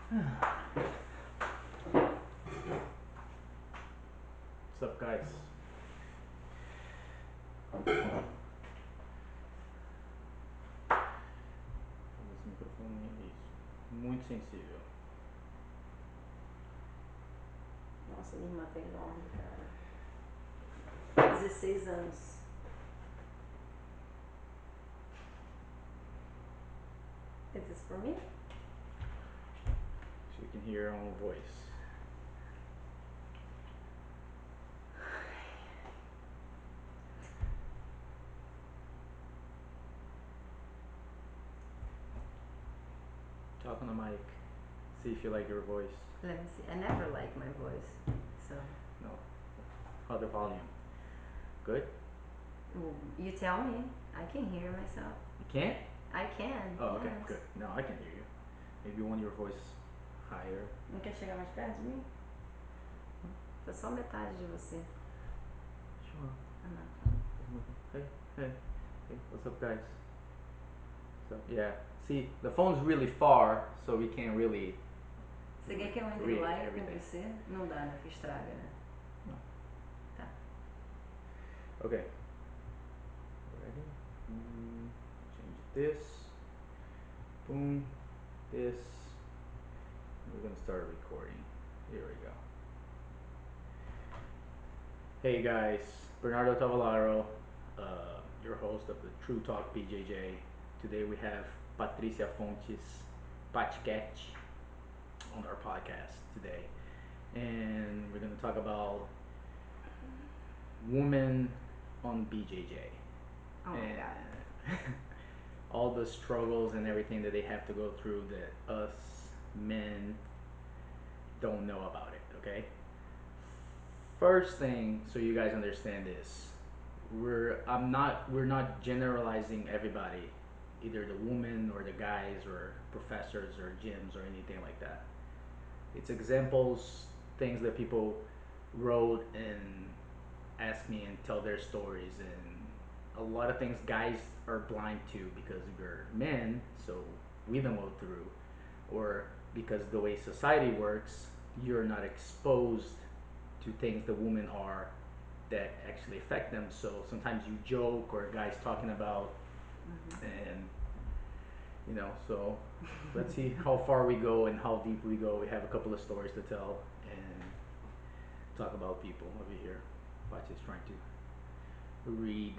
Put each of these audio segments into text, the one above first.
What's up, guys? Esse microfone é isso. Muito sensível. Nossa, minha irmã tá enorme, cara. 16 anos. Is this for me? So you can hear your own voice. Talk on the mic. See if you like your voice. Let me see. I never like my voice, so. No. How the volume? Good? You tell me. I can hear myself. You can't? I can. Oh, okay, yes. good. No, I can hear you. Maybe you want your voice higher. Não quer chegar mais perto de mim? Tô só metade de você. Sure. Ah, não. Hey, hey, hey, what's up, guys? So, yeah. See, the phone's really far, so we can't really Você quer que eu entre read lá com everything. você? Não dá, né? Que estraga, né? No. Tá. Okay. Ready? Change this. Boom. This. We're gonna start recording. Here we go. Hey guys, Bernardo Tavalaro, your host of the True Talk BJJ. Today we have Patricia Fontes, Patchketch, on our podcast today, and we're gonna talk about women on BJJ. Oh my god. All the struggles and everything that they have to go through that us men don't know about it, okay? First thing, so you guys understand this, we're not generalizing everybody, either the women or the guys or professors or gyms or anything like that. It's examples, things that people wrote and ask me and tell their stories, and a lot of things guys are blind to because we're men, so we don't go through, or because the way society works, you're not exposed to things that women are that actually affect them. So sometimes you joke or guys talking about, and so let's see how far we go and how deep we go. We have a couple of stories to tell and talk about people over here. Pachi is trying to read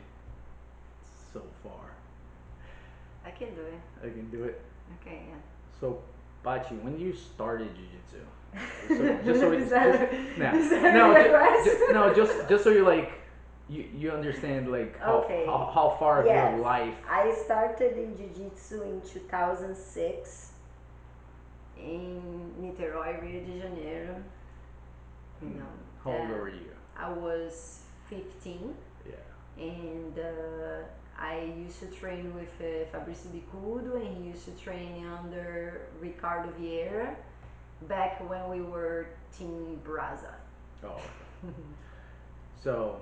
so far. I can do it. I can do it. Okay, yeah. So, Pachi, when you started jiu-jitsu, so, just so just so you like, you understand like Okay. how far of Yes. your life. I started in Jiu-Jitsu in 2006 in Niterói, Rio de Janeiro. You know. How old were you? I was 15. Yeah. And I used to train with Fabrício Bicudo, and he used to train under Ricardo Vieira back when we were Team Braza. Oh, okay. So,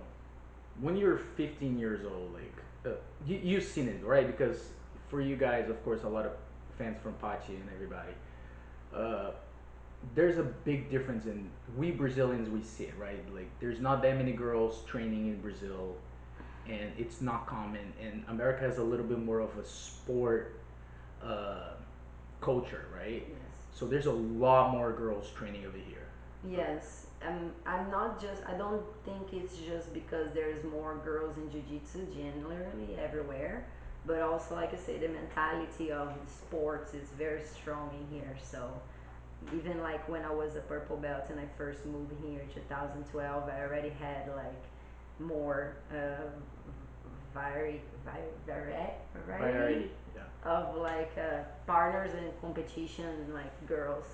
when you're 15 years old, like, you've seen it, right? Because for you guys, of course, a lot of fans from Pachi and everybody, uh, there's a big difference in we Brazilians, we see it, right? Like, there's not that many girls training in Brazil, and it's not common. And America has a little bit more of a sport uh, culture, right? Yes. So there's a lot more girls training over here. Yes, I'm not just, I don't think it's just because there's more girls in Jiu-Jitsu generally everywhere, but also, like I say, the mentality of the sports is very strong in here. So even like when I was a purple belt and I first moved here in 2012, I already had like more variety Yeah. of like partners and competition, like girls,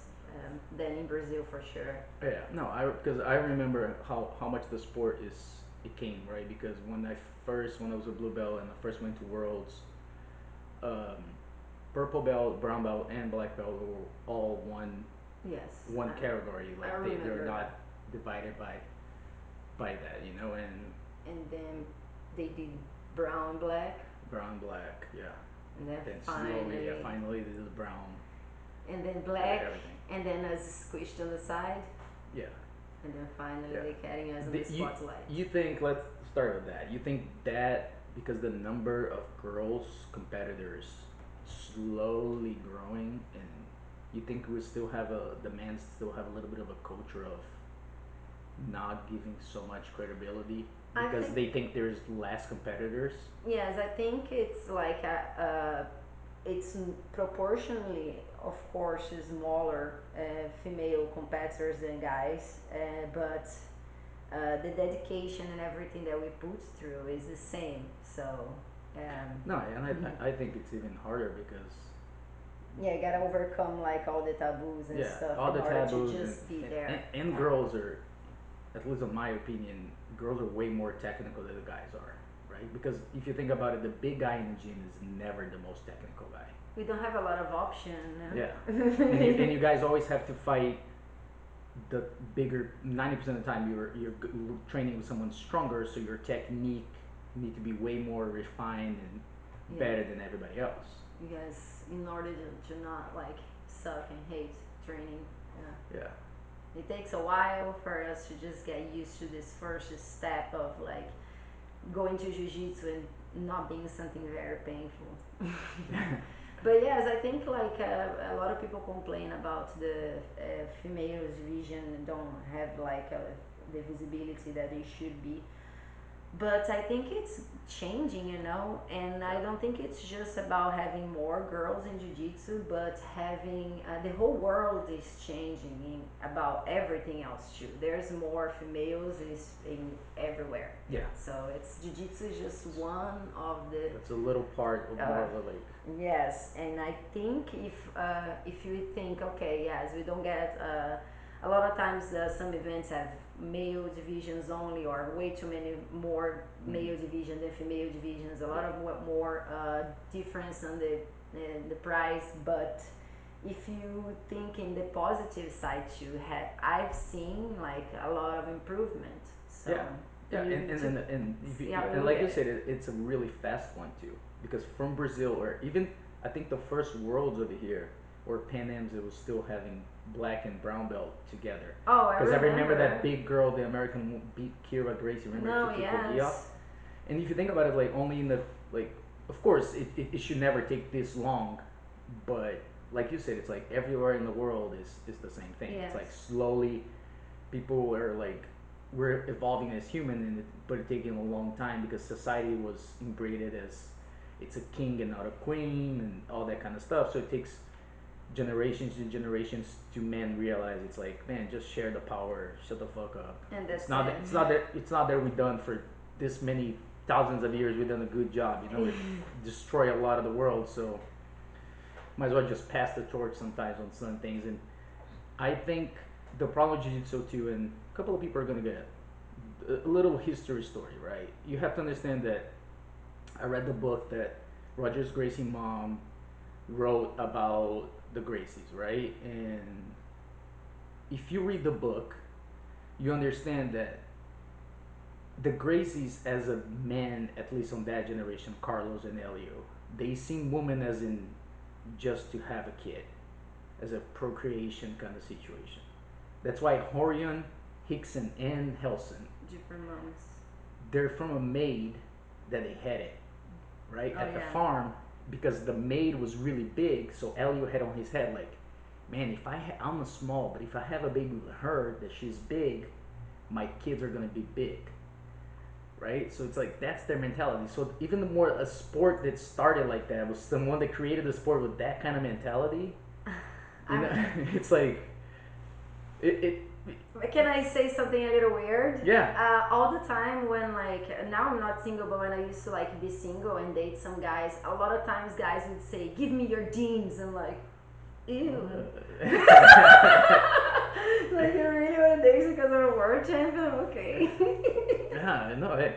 than in Brazil for sure. Yeah, no, because I remember how much the sport is it came, right? Because when I was a blue belt and I first went to Worlds, um, purple belt, brown belt, and black belt were all Yes, one category. I Like they're remember not that. divided by that, And then they did brown, black, brown, black, yeah. and then Then slowly, finally, yeah, finally this is brown. and then Got black, everything. and then us squished on the side, Yeah, and then finally yeah. they carrying us in the You spotlight. you think, let's start with that. You think that because the number of girls competitors slowly growing, and you think we still have the men still have a little bit of a culture of not giving so much credibility I because think they think there's less competitors. yes, I think it's like it's proportionally, of course, smaller female competitors than guys, but the dedication and everything that we put through is the same. So, No, and I think it's even harder because yeah, you gotta overcome like all the taboos and yeah, stuff all in the order to taboos just be there. and girls are, at least in my opinion, girls are way more technical than the guys are, right? Because if you think about it, the big guy in the gym is never the most technical guy. We don't have a lot of option. Yeah, No? and you guys always have to fight the bigger 90% of the time you're training with someone stronger, so your technique need to be way more refined and Yeah, better than everybody else. because in order to not like suck and hate training, yeah. Yeah, It takes a while for us to just get used to this first step of like going to jiu-jitsu and not being something very painful. But yes, I think like a lot of people complain about the females division don't have like the visibility that they should be, but I think it's changing, you know, and I yeah, don't think it's just about having more girls in jiu-jitsu, but having the whole world is changing about everything else too. There's more females is in everywhere. yeah. So it's jiu-jitsu is just one of the It's a little part of more uh, of a like yes, and I think if you think okay, yes, we don't get a lot of times some events have male divisions only or way too many more mm-hmm. male division than female divisions. A lot Yeah, of more difference on the price, but if you think in the positive side too, I've seen like a lot of improvement. So yeah, yeah, you need to and if see you, how you and look like at you it. said, it's a really fast one too. Because from Brazil, or even I think the first worlds over here or Pan Am's, it was still having black and brown belt together. Oh, I Because I remember remember. that big girl, the American beat Kira Gracie. Remember No, she kicked Ogia? yes. And if you think about it, like only in the like, of course, it should never take this long, but like you said, it's like everywhere in the world is the same thing. It's Yes. like slowly people are like we're evolving as human, but it's taking a long time because society was inbreded as it's a king and not a queen and all that kind of stuff. So it takes generations and generations to men realize it's like, man, just share the power, shut the fuck up. And It's that's not it. that it's not that it's not that we've done for this many thousands of years. We've done a good job. You know, we destroy a lot of the world, so might as well just pass the torch sometimes on some things. And I think the problem with jiu-jitsu too, and a couple of people are gonna get a little history story, right? You have to understand that I read the book that Rogers Gracie mom wrote about the Gracies, right? And if you read the book, you understand that the Gracies, as a man, at least on that generation, Carlos and Elio, they seen women as in just to have a kid, as a procreation kind of situation. That's why Horion, Hickson, and Helson, Different moms. they're from a maid that they had it, right? Oh At the yeah. farm, because the maid was really big, so Elio had on his head like, man, if I'm a small, but if I have a baby with her that she's big, my kids are gonna be big, right? So it's like that's their mentality. So even the more a sport that started like that was someone that created a sport with that kind of mentality, you I'm. know, it's like it Can I say something a little weird? yeah. All the time when like now I'm not single, but when I used to like be single and date some guys, a lot of times guys would say, "Give me your jeans," and like, ew. Like you really want to date because I'm a world champion? Okay. Yeah, no, it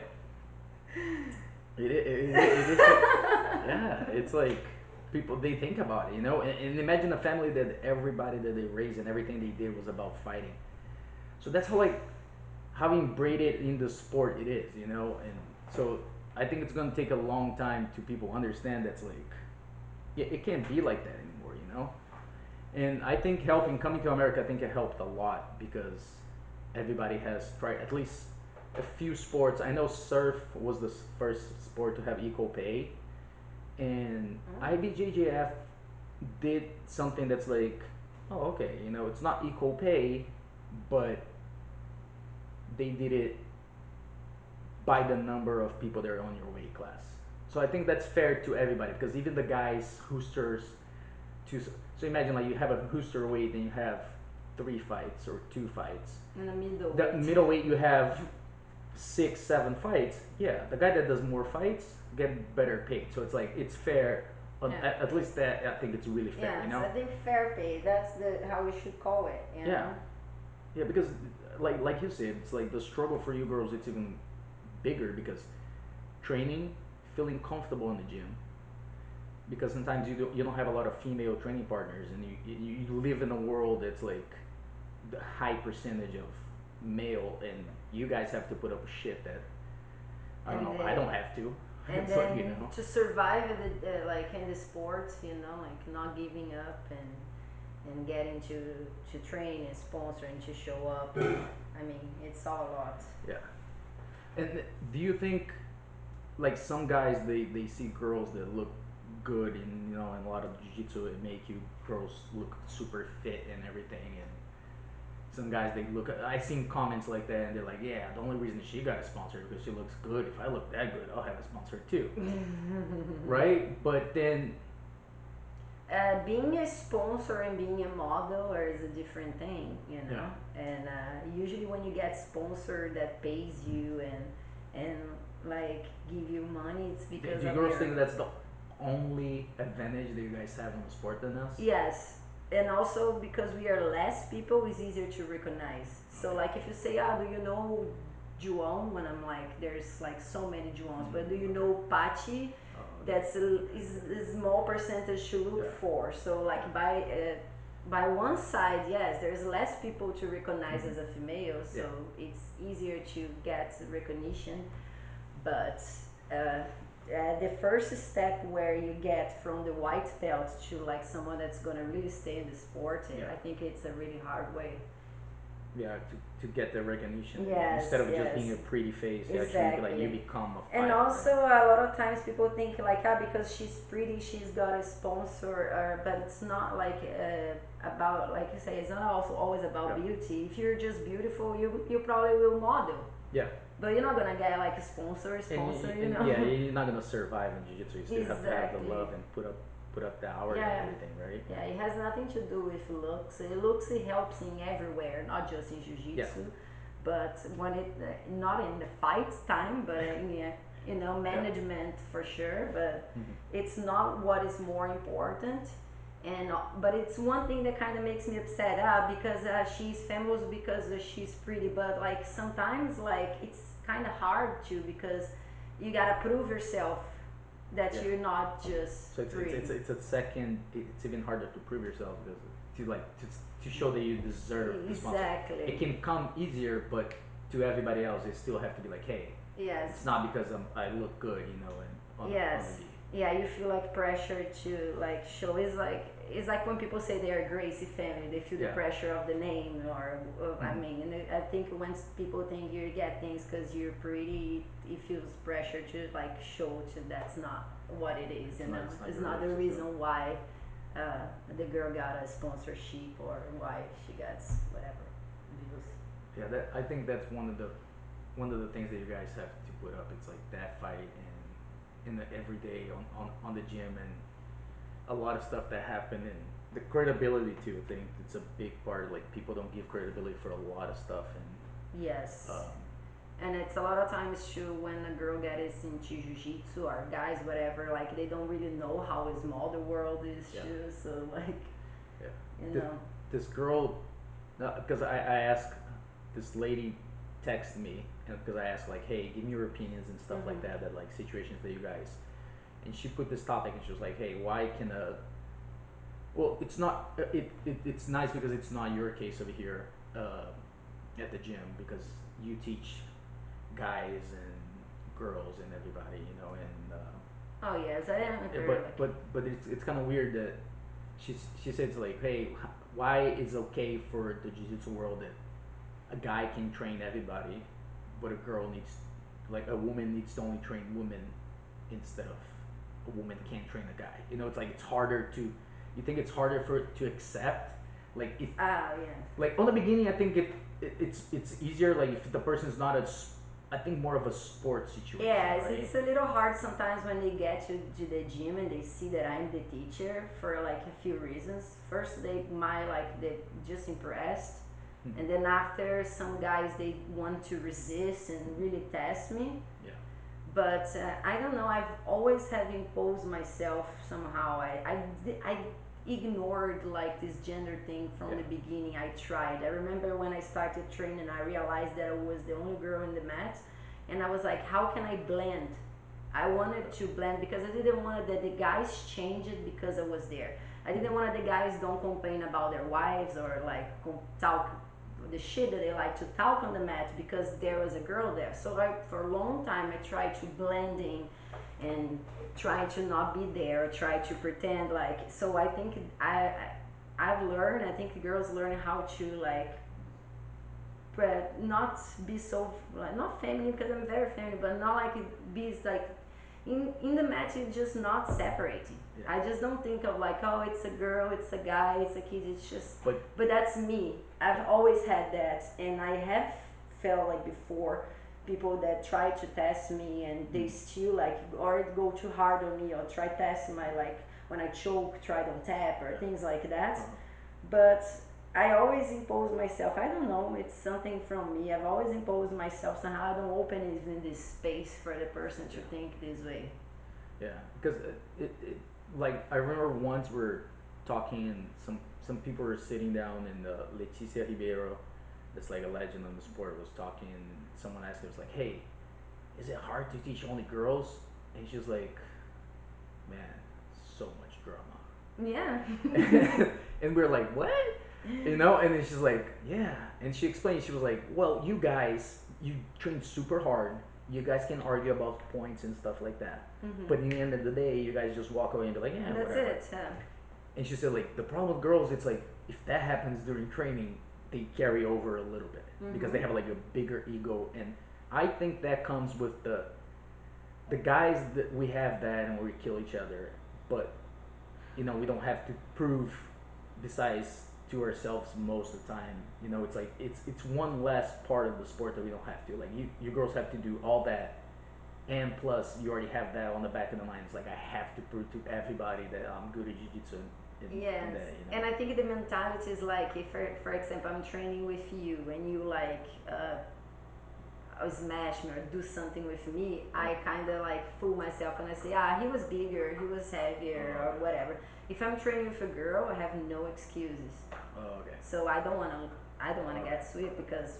is yeah, it's like people they think about it, you know, and imagine a family that everybody that they raised and everything they did was about fighting. So that's how inbreded in the sport it is, you know, and so I think it's gonna take a long time to people understand that's like, yeah, it can't be like that anymore, you know, And I think helping coming to America, I think it helped a lot because everybody has tried at least a few sports. I know surf was the first sport to have equal pay, and Mm. IBJJF did something that's like, oh, okay, you know, it's not equal pay, but they did it by the number of people that are on your weight class. So I think that's fair to everybody because even the guys Hoosters, to so imagine like you have a Hooster weight and you have 3 fights or 2 fights. In the The middleweight. middleweight you have 6, 7 fights. Yeah, the guy that does more fights get better paid. So it's like it's fair. Yeah. At least that I think it's really fair. You Yes, know. I think fair pay. That's the how we should call it. You Yeah, know. yeah, because like you said, it's like the struggle for you girls. It's even bigger because training, feeling comfortable in the gym, because sometimes you don't have a lot of female training partners, and you live in a world that's like the high percentage of male, and you guys have to put up with shit that I don't And know. I don't have to. and It's like then to survive like in the sports, like not giving up and getting to train and sponsor and to show up. I mean, it's all a lot. yeah. And do you think like some guys they see girls that look good in in a lot of jiu-jitsu, it make you girls look super fit and everything, and some guys they look I seen comments like that and they're like, yeah, the only reason she got a sponsor is because she looks good. If I look that good, I'll have a sponsor too. Right? But then Being a sponsor and being a model is a different thing, yeah. And usually when you get sponsor that pays you and like give you money, it's because Do you of girls their. think that's the only advantage that you guys have on the sport than us? Yes, and also because we are less people, it's easier to recognize. So Okay. like if you say, ah, do you know João? When I'm like, there's like so many Joãos, but do you Okay. know Pachi? Oh, okay. That's is a small percentage to look Yeah. for. So Yeah. like by one side, yes, there's less people to recognize as a female, Yeah. so it's easier to get recognition. But the first step where you get from the white belt to like someone that's gonna really stay in the sport, Yeah. I think it's a really hard way. Yeah, to get the recognition, and instead Yes, of just being yes, a pretty face, you actually like you exactly. become a And fighter, also, right? a lot of times people think like, ah, because she's pretty, she's got a sponsor, but it's not like about, like you say, it's not also always about Yeah. beauty. If you're just beautiful, you probably will model, Yeah. but you're not gonna get like a sponsor, And yeah, you're not gonna survive in jiu-jitsu. You still have to have the Exactly. love and put up the hours and Yeah, everything, right? yeah. It has nothing to do with looks. It helps in everywhere, not just in Yeah. jiu-jitsu, but when it not in the fight time, but in Yeah. management for sure. But Hmm. it's not what is more important. And but it's one thing that kind of makes me upset. Because she's famous because she's pretty, but like sometimes like it's kind of hard to because you gotta prove yourself that Yeah. you're not just So pretty. it's a second. It's even harder to prove yourself because to like to show that you deserve the sponsor. It Exactly. can come easier, but to everybody else, they still have to be like, hey, it's Yes. not because I look good, and on the Yes. gi. Yeah, you feel like pressure to like show. It's like when people say they are Gracie family, they feel the Yeah. pressure of the name, or I Hmm. mean, and I think when people think you get things because you're pretty, it feels pressure to like show to that's not what it is. It's not. It's not It's your not the relationship. reason why the girl got a sponsorship or why she gets whatever views. Yeah, that I think that's one of the things that you guys have to put up. It's like that fight and in the everyday on the gym and a lot of stuff that happened and the credibility too. I think it's a big part. Like people don't give credibility for a lot of stuff and Yes. And it's a lot of times too when a girl gets into jiu-jitsu or guys whatever, like they don't really know how small the world is yeah, too, so like yeah. you This, know. this girl, because I asked this lady text me and because I asked like, hey, give me your opinions and stuff like Mhm. that like situations that you guys, and she put this topic and she was like, hey, why can a well, it's not. It's nice because it's not your case over here at the gym because you teach guys and girls and everybody, and Oh yes, I am yeah, very but lucky. but but it's kind of weird that she says like, hey, why is okay for the jiu-jitsu world that a guy can train everybody, but a girl needs, like a woman needs to only train women instead of a woman can't train a guy. You know, it's like it's harder to. You think it's harder for it to accept, like if Yes. like on the beginning, I think it's easier. Like if the person's not I think more of a sports situation, Yes, right? it's a little hard sometimes when they get to the gym and they see that I'm the teacher for like a few reasons. First, they might like they just impressed, Mhm. and then after some guys they want to resist and really test me. Yeah. But I don't know. I've always have imposed myself somehow. I ignored like this gender thing from Yeah. the beginning. I tried. I remember when I started training, I realized that I was the only girl in the mat, and I was like, how can I blend? I wanted to blend because I didn't want that the guys change it because I was there. I didn't want the guys don't complain about their wives or like talk the shit that they like to talk on the mat because there was a girl there. So for a long time I tried to blend in and trying to not be there, try to pretend like. So I think I've learned. I think girls learn how to like not be so like not feminine because I'm very feminine, but not like be like in the match it's just not separating. Yeah. I just don't think of like, oh, it's a girl, it's a guy, it's a kid. It's just, But but that's me. I've always had that, and I have felt like before people that try to test me and they still like or go too hard on me or try test my like when I choke, try don't tap or yeah. things like that. Uh-huh. But I always impose myself. I don't know. It's something from me. I've always imposed myself somehow. I don't open even this space for the person to Yeah. think this way. Yeah, because it like I remember once we're talking and some people were sitting down and Leticia Ribeiro, that's like a legend on the sport, was talking and someone asked her, was like, hey, is it hard to teach only girls? And she's like, man, so much Yeah. drama. And we're like, what? You know? And then she's like, yeah. And she explained, she was like, well, you guys, you train super hard. You guys can argue about points and stuff like that. Hmm. But in the end of the day, you guys just walk away and be like, yeah, That's whatever. it. Yeah. And she said, like, the problem with girls, it's like, if that happens during training, they carry over a little bit because they Hmm. have like a bigger ego. And I think that comes with the guys that we have that and we kill each other, but you know we don't have to prove besides to ourselves most of the time. You know, it's like it's one less part of the sport that we don't have to. Like you girls have to do all that, and plus you already have that on the back of the mind. It's like I have to prove to everybody that I'm good at jiu-jitsu and Yes. that, you know. And I think the mentality is like, if, for example, I'm training with you and you like smash me or do something with me, Yeah. I kind of like fool myself and I say, ah, he was bigger, he was heavier, or Okay. whatever. If I'm training with a girl, I have no excuses. Okay. So I don't want to All get right. sweet because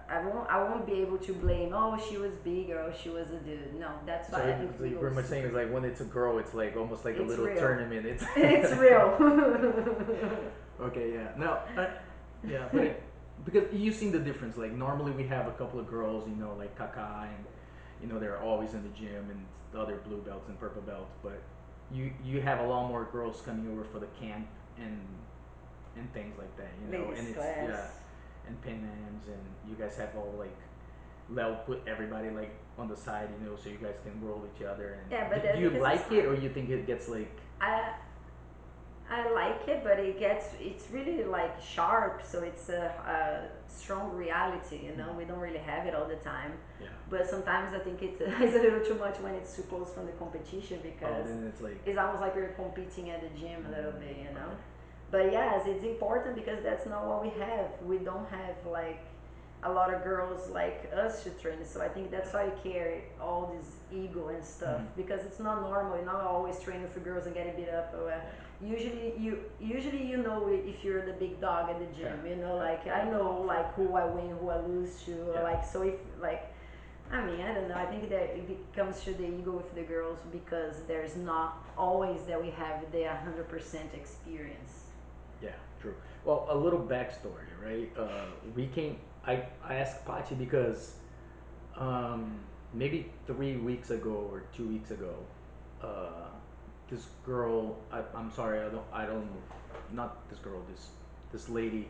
I won't be able to blame, oh, she was bigger or she was a dude. No, that's So, why I think so we you're go pretty much saying super. is like when it's a girl, it's like almost like a It's little real. tournament. It's It's real. okay. Yeah. No. Yeah, but it because you've seen the difference. Like normally we have a couple of girls, you know, like Kaka, and you know they're always in the gym, and the other blue belts and purple belts. But you have a lot more girls coming over for the camp and things like that, you know. And Ladies it's yeah, class. and Pan Ams, and you guys have all like they'll put everybody like on the side, you know, so you guys can roll each other. Yeah, And but do that's you because it's like it, hard. or you think it gets like I I like it, but it's really like sharp, so it's a strong reality. You know, mhm, we don't really have it all the time. yeah? But sometimes I think it's it's a little too much when it's too close from the competition Oh, because then it's like it's almost like we're competing at the gym a little bit, you know. okay, But yes, it's important because that's not what we have. We don't have like a lot of girls like us to train. So I think yeah, that's why you carry all this ego and stuff mhm, because it's not normal. You're not always training for girls and getting beat up. Or, yeah, usually you know if you're the big dog at the yeah, gym. You know, yeah, like I yeah, the know alpha, like who I win, who I lose to. Or, yeah, like so if like I mean, I don't know. I think that it comes to the ego with the girls because there's not always that we have the 100% experience. yeah, true. Well, a little backstory, right? We came. I asked Pachi because maybe 3 weeks ago or 2 weeks ago, uh, this girl. I'm sorry, I don't, not this girl. This lady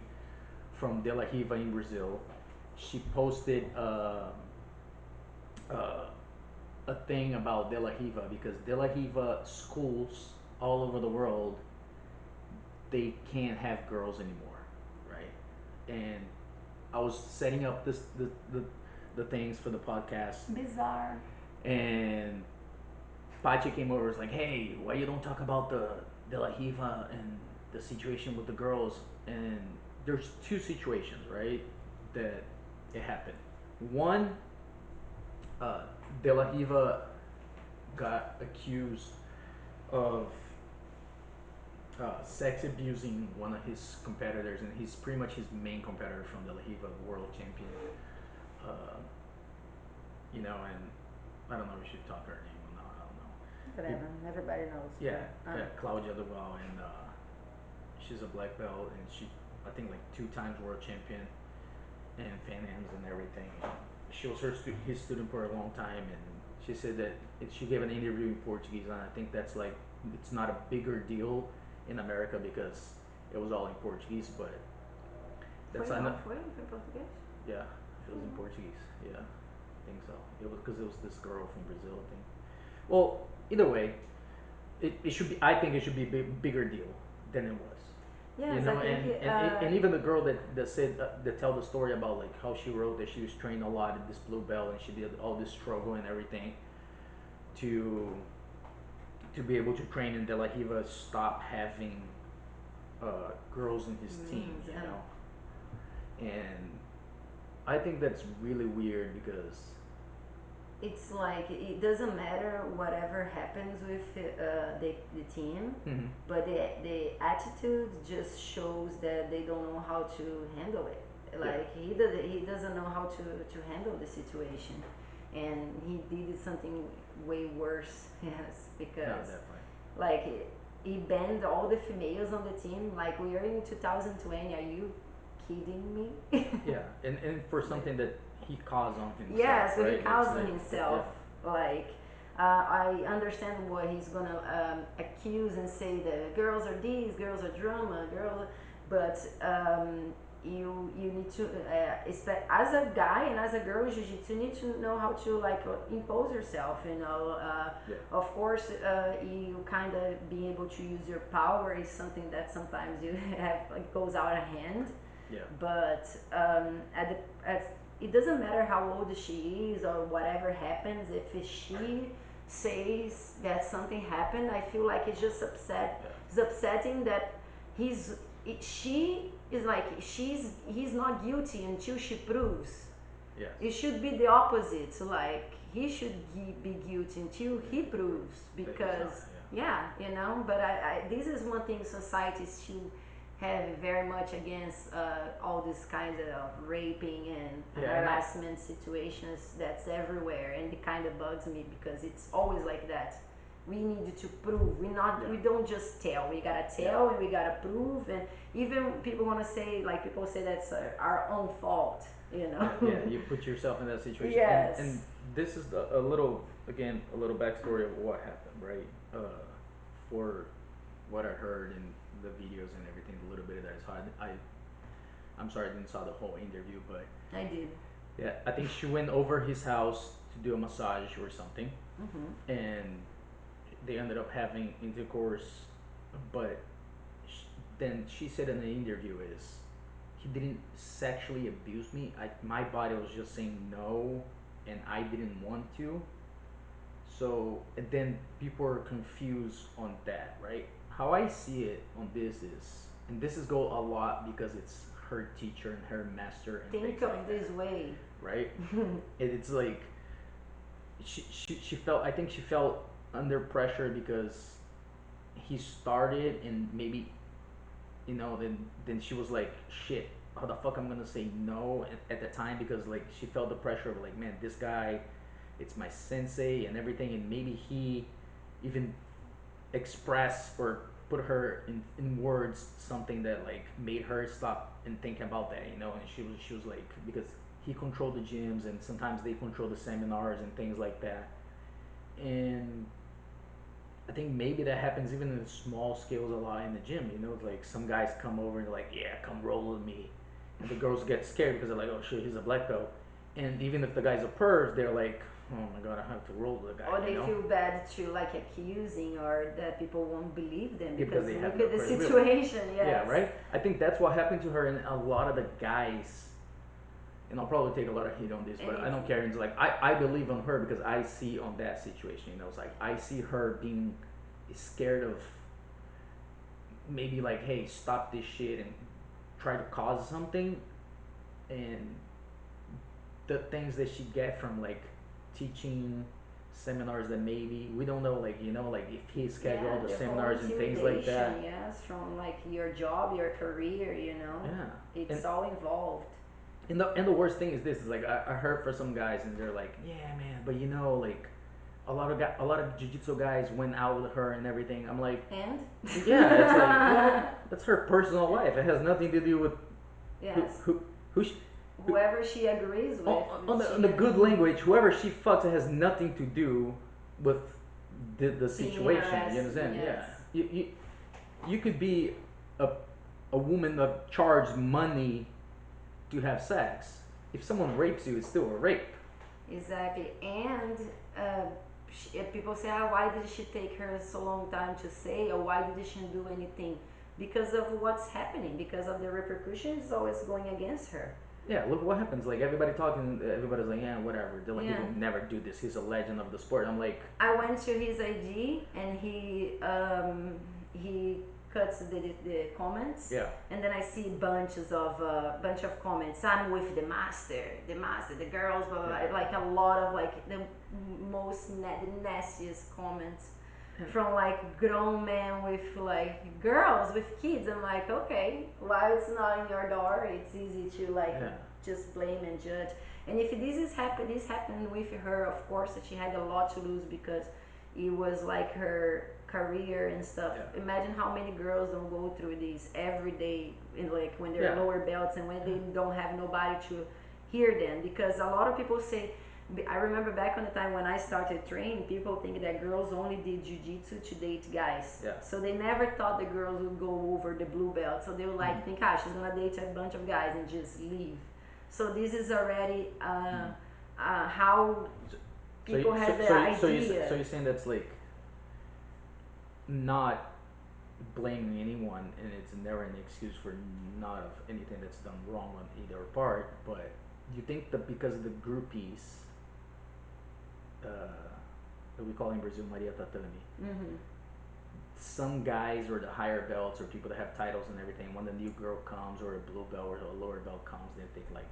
from De La Riva in Brazil. She posted uh, a thing about De La Riva because De La Riva schools all over the world, they can't have girls anymore, right? And I was setting up the things for the podcast, Bizarre. and Pachi came over. Was like, "Hey, why you don't talk about the De La Riva and the situation with the girls?" And there's two situations, right, that it happened. One, uh, De La Riva got accused of sex abusing one of his competitors, and he's pretty much his main competitor from De La Riva, world champion. Uh, and I don't know if we should talk her name or not. I don't know. It, Whatever. Everybody knows. yeah, But, Claudia Duval, and she's a black belt, and she, I think, like 2 times world champion and Pan Ams and everything. And she was his student for a long time, and she said that she gave an interview in Portuguese, and I think that's like it's not a bigger deal in America because it was all in Portuguese, but foi that's não? not. Foi? Foi em português? Yeah, it was in Portuguese. Yeah, I think so. It was because it was this girl from Brazil, I think. Well, either way, it should be. I think it should be a bigger deal than it was. Yes, I think And even the girl that said that tell the story about like how she wrote that she was trained a lot at this blue belt and she did all this struggle and everything to be able to train in De La Riva, stop having girls in his team, means and I think that's really weird because it's like it doesn't matter whatever happens with the team, mm-hmm. but the attitude just shows that they don't know how to handle it. Yeah, Like he doesn't know how to handle the situation, and he did something way worse. Yes, no, because definitely, like he banned all the females on the team. Like we are in 2020. Are you kidding me? yeah, and for something that he caused on himself, Yeah, so he right? It's counts on like yeah, himself. Like, I understand what he's gonna accuse and say that girls are these, girls are drama, girls, but you need to, as a guy and as a girl in jiu-jitsu, you need to know how to like impose yourself. yeah, Of course, you kind of being able to use your power is something that sometimes you have like, goes out of hand, yeah, but at it doesn't matter how old she is or whatever happens. If she says that something happened, I feel like it's just upset. yeah, It's upsetting that she is like he's not guilty until she proves. yes, It should be the opposite. Like he should be guilty until yeah, he he proves proves. that he's not, Because yeah, But this is one thing society still have very much against all these kinds of raping and yeah, and I, harassment situations. That's everywhere, and it kind of bugs me because it's always like that. We need to prove. yeah, We don't just tell. We gotta yeah. tell and we gotta prove. And even people want to say like people say that's our own fault. Yeah, yeah, you put yourself in that situation, and Yes. this is a little, again, a little backstory of what happened, right? For what I heard in the videos and everything, the little bit that I saw, I'm sorry I didn't saw the whole interview, but I did. yeah, I think she went over his house to do a massage or something, Mm-hmm. and they ended up having intercourse, but sh- then she said in the interview is he didn't sexually abuse me. My body was just saying no, and I didn't want to. So and then people are confused on that, right? How I see it on this is, and this is go a lot because it's her teacher and her master and Think things of like this that, way. right? And it's like she felt, I think she felt under pressure because he started, and maybe then she was like, shit, how the fuck I'm gonna say no at the time, because like she felt the pressure of like, man, this guy, it's my sensei and everything, and maybe he even express or put her in words something that like made her stop and think about that, and she was like, because he controlled the gyms and sometimes they control the seminars and things like that, and I think maybe that happens even in small scales a lot in the gym. You know, like some guys come over and they're like, "Yeah, come roll with me," and the girls get scared because they're like, "Oh shit, he's a black belt." And even if the guy's a perv, they're like, "Oh my god, I have to roll with the guy," Or you they know, feel bad to like accusing, or that people won't believe them because because they have look no at the credibility. situation. Yeah, Yes. right. I think that's what happened to her and a lot of the guys. And I'll probably take a lot of heat on this, And but I it's don't care. And it's like I believe on her because I see on that situation. You know, it's like I see her being scared of maybe like, hey, stop this shit and try to cause something, and the things that she get from like teaching seminars that maybe we don't know, like, you know, like if he schedule all yeah, the the whole seminars and things like intimidation, that. yes, from like your job, your career, Yeah, and it's all involved. the worst thing is this is like I heard for some guys and they're like, yeah, man, but you know, like a lot of jiu-jitsu guys went out with her and everything. I'm like, And yeah, it's like, well, that's her personal life. It has nothing to do with who yes, who who, sh- who whoever she agrees with, on the good language, whoever she fucks, it has nothing to do with the being situation. You harassed, understand? yes. Yeah. You could be a a woman that charged money to have sex. If someone rapes you, it's still a rape. Exactly. And people say, ah, why did she take her so long time to say, or why did she do anything? Because of what's happening, because of the repercussions always going against her. Yeah, look what happens. Like everybody talking, everybody's like, yeah, whatever. They're like, he Yeah. would never do this. He's a legend of the sport. I'm like, I went to his IG and he cuts the comments, yeah, and then I see bunch of comments. I'm with the master, the girls, blah, blah, yeah, blah. Like a lot of like the the nastiest comments and from like grown men with like girls with kids. I'm like, okay, while it's not in your door, it's easy to like yeah, just blame and judge. And if this happened with her, of course, that she had a lot to lose because it was like her career and stuff. yeah, Imagine how many girls don't go through this every day, in like when they're yeah, lower belts and when yeah, they don't have nobody to hear them. Because a lot of people say, I remember back on the time when I started training, people think that girls only did jiu-jitsu to date guys. yeah. So they never thought the girls would go over the blue belt. So they would Mm-hmm. like think, ah, she's gonna date a bunch of guys and just leave. So this is already Mm-hmm. how So, people has the so idea. you're saying that's like not blaming anyone, and it's never an excuse for not of anything that's done wrong on either part. But you think that because of the groupies, that we call in Brazil Maria Tatami, Mm-hmm. some guys or the higher belts or people that have titles and everything, when the new girl comes or a blue belt or a lower belt comes, they think like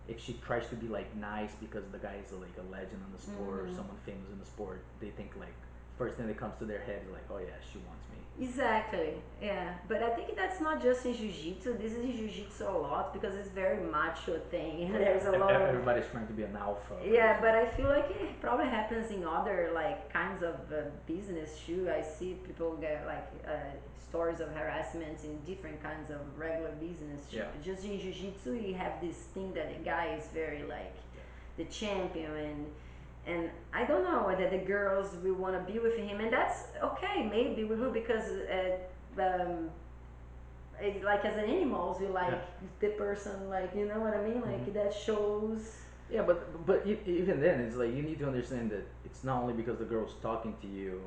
if she tries to be like nice because the guy is like a legend in the sport or Mm-hmm. someone famous in the sport, they think like first thing that comes to their head is like, oh yeah, she wants me. Exactly, yeah. But I think that's not just in jiu-jitsu. This is in jiu-jitsu a lot because it's very macho thing, and Oh yeah, there's a lot of everybody's trying to be an alpha yeah. version. But I feel like it probably happens in other like kinds of business too. I see people get like stories of harassment in different kinds of regular business too. Yeah, Just in jiu-jitsu, you have this thing that the guy is very like yeah, the champion, and I don't know whether the girls will want to be with him, and that's okay. Maybe we will because it's like as an animals, we yeah. like the person, like you know what I mean. Mm-hmm. Like that shows. Yeah, but even then, it's like you need to understand that it's not only because the girl's talking to you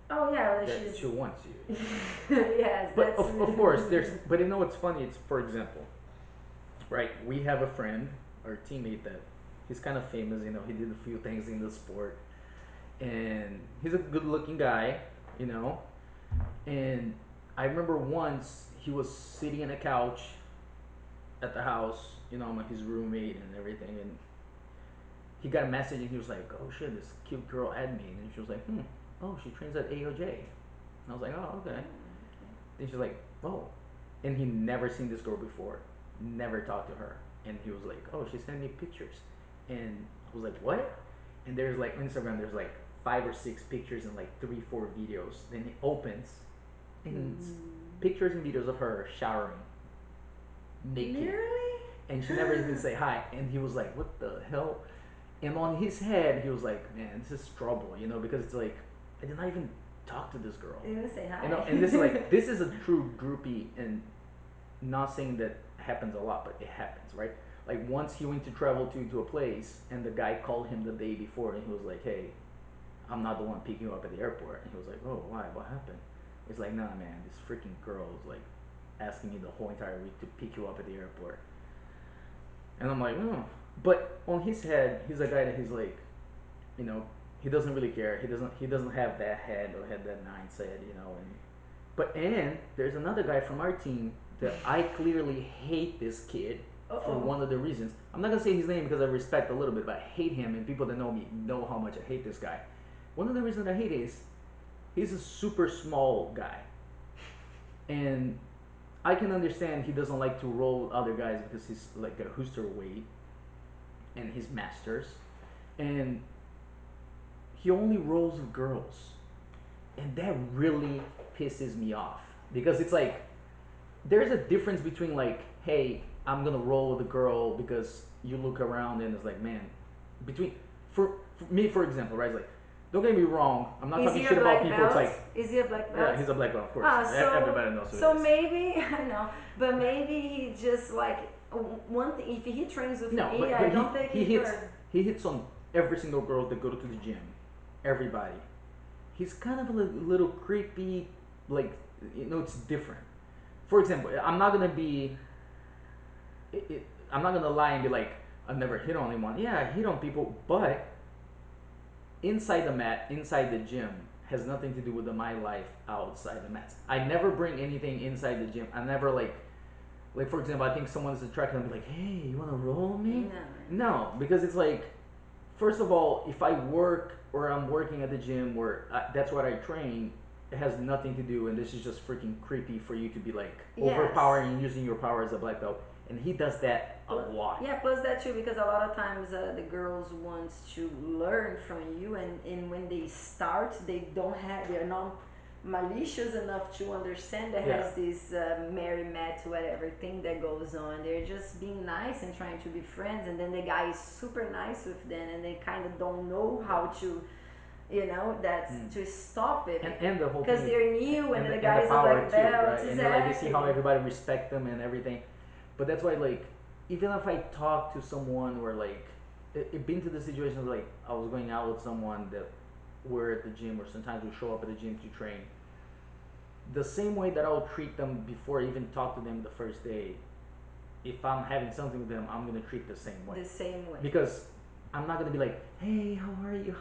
Oh yeah, that that she's she wants you. You know. yes, But that's of course, there's. But you know what's funny? It's for example, right? We have a friend, our teammate that he's kind of famous. You know, he did a few things in the sport, and he's a good-looking guy. You know, and I remember once he was sitting on a couch at the house. You know, I'm like his roommate and everything, and he got a message and he was like, "Oh shit, this cute girl added me," and she was like, "Hmm, oh, she trains at AOJ." And I was like, "Oh, okay." Then she's like, "Oh," and he never seen this girl before, never talked to her, and he was like, "Oh, she sent me pictures," and I was like, "What?" And there's like Instagram, there's like 5 or 6 pictures and like 3, 4 videos. Then he opens, and it's pictures and videos of her showering naked, literally. and she never even say hi. And he was like, "What the hell?" And on his head, he was like, "Man, this is trouble," you know, because it's like I did not even. talk to this girl. You didn't say You know, hi. and this is like this is a true groupie, and not saying that happens a lot, but it happens, right? Like once he went to travel to a place, and the guy called him the day before, and he was like, "Hey, I'm not the one picking you up at the airport." And he was like, "Oh, why? What happened?" It's like, "Nah, man, this freaking girl is like asking me the whole entire week to pick you up at the airport." And I'm like, "Oh." But on his head, he's a guy that he's like, you know, he doesn't really care. He doesn't have that head or have that mindset, you know. And there's another guy from our team that I clearly hate this kid for Uh-oh. one of the reasons. I'm not gonna say his name because I respect a little bit, but I hate him, and people that know me know how much I hate this guy. One of the reasons I hate is he's a super small guy, and I can understand he doesn't like to roll with other guys because he's like a Hooster weight and he's masters, and he only rolls with girls, and that really pisses me off because it's like there's a difference between like, hey, I'm gonna roll with a girl because you look around and it's like, man, between for me, for example, right? It's like, don't get me wrong, I'm not Is talking he a shit about black people. It's belt? like, Is he a black yeah, belt? he's a black belt, of course. Ah, so Everybody knows who so it is. maybe I know, but maybe he just like one thing. If he trains with No, me, but I but don't think he he's hits good. on every single girl that go to the gym, everybody. He's kind of a little creepy, like, it's different. For example, I'm not gonna lie and be like, I've never hit on anyone. Yeah, I hit on people, but inside the mat, inside the gym, has nothing to do with my life outside the mats. I never bring anything inside the gym. I never like for example, I think someone's attracted. I'm like, hey, you wanna roll me? No. No, because it's like, first of all, if I work or I'm working at the gym where that's what I train, it has nothing to do, and this is just freaking creepy for you to be like Yes. overpowering and using your power as a black belt, and he does that a lot. Yeah, plus that too, because a lot of times the girls want to learn from you, and when they start, they're not malicious enough to understand that Yeah, has this Mary Matt whatever thing that goes on. They're just being nice and trying to be friends, and then the guy is super nice with them, and they kind of don't know yeah. how to, that's Mm. to stop it And the whole because thing is, they're new and and the and guy the is a power black too, belt. right? And like they see how Exactly. everybody respect them and everything. But that's why, like, even if I talk to someone where like it been to the situations like I was going out with someone that we're at the gym, or sometimes we show up at the gym to train, the same way that I'll treat them before I even talk to them the first day. If I'm having something with them, I'm gonna treat the same way, The same way. because I'm not gonna be like, hey, how are you?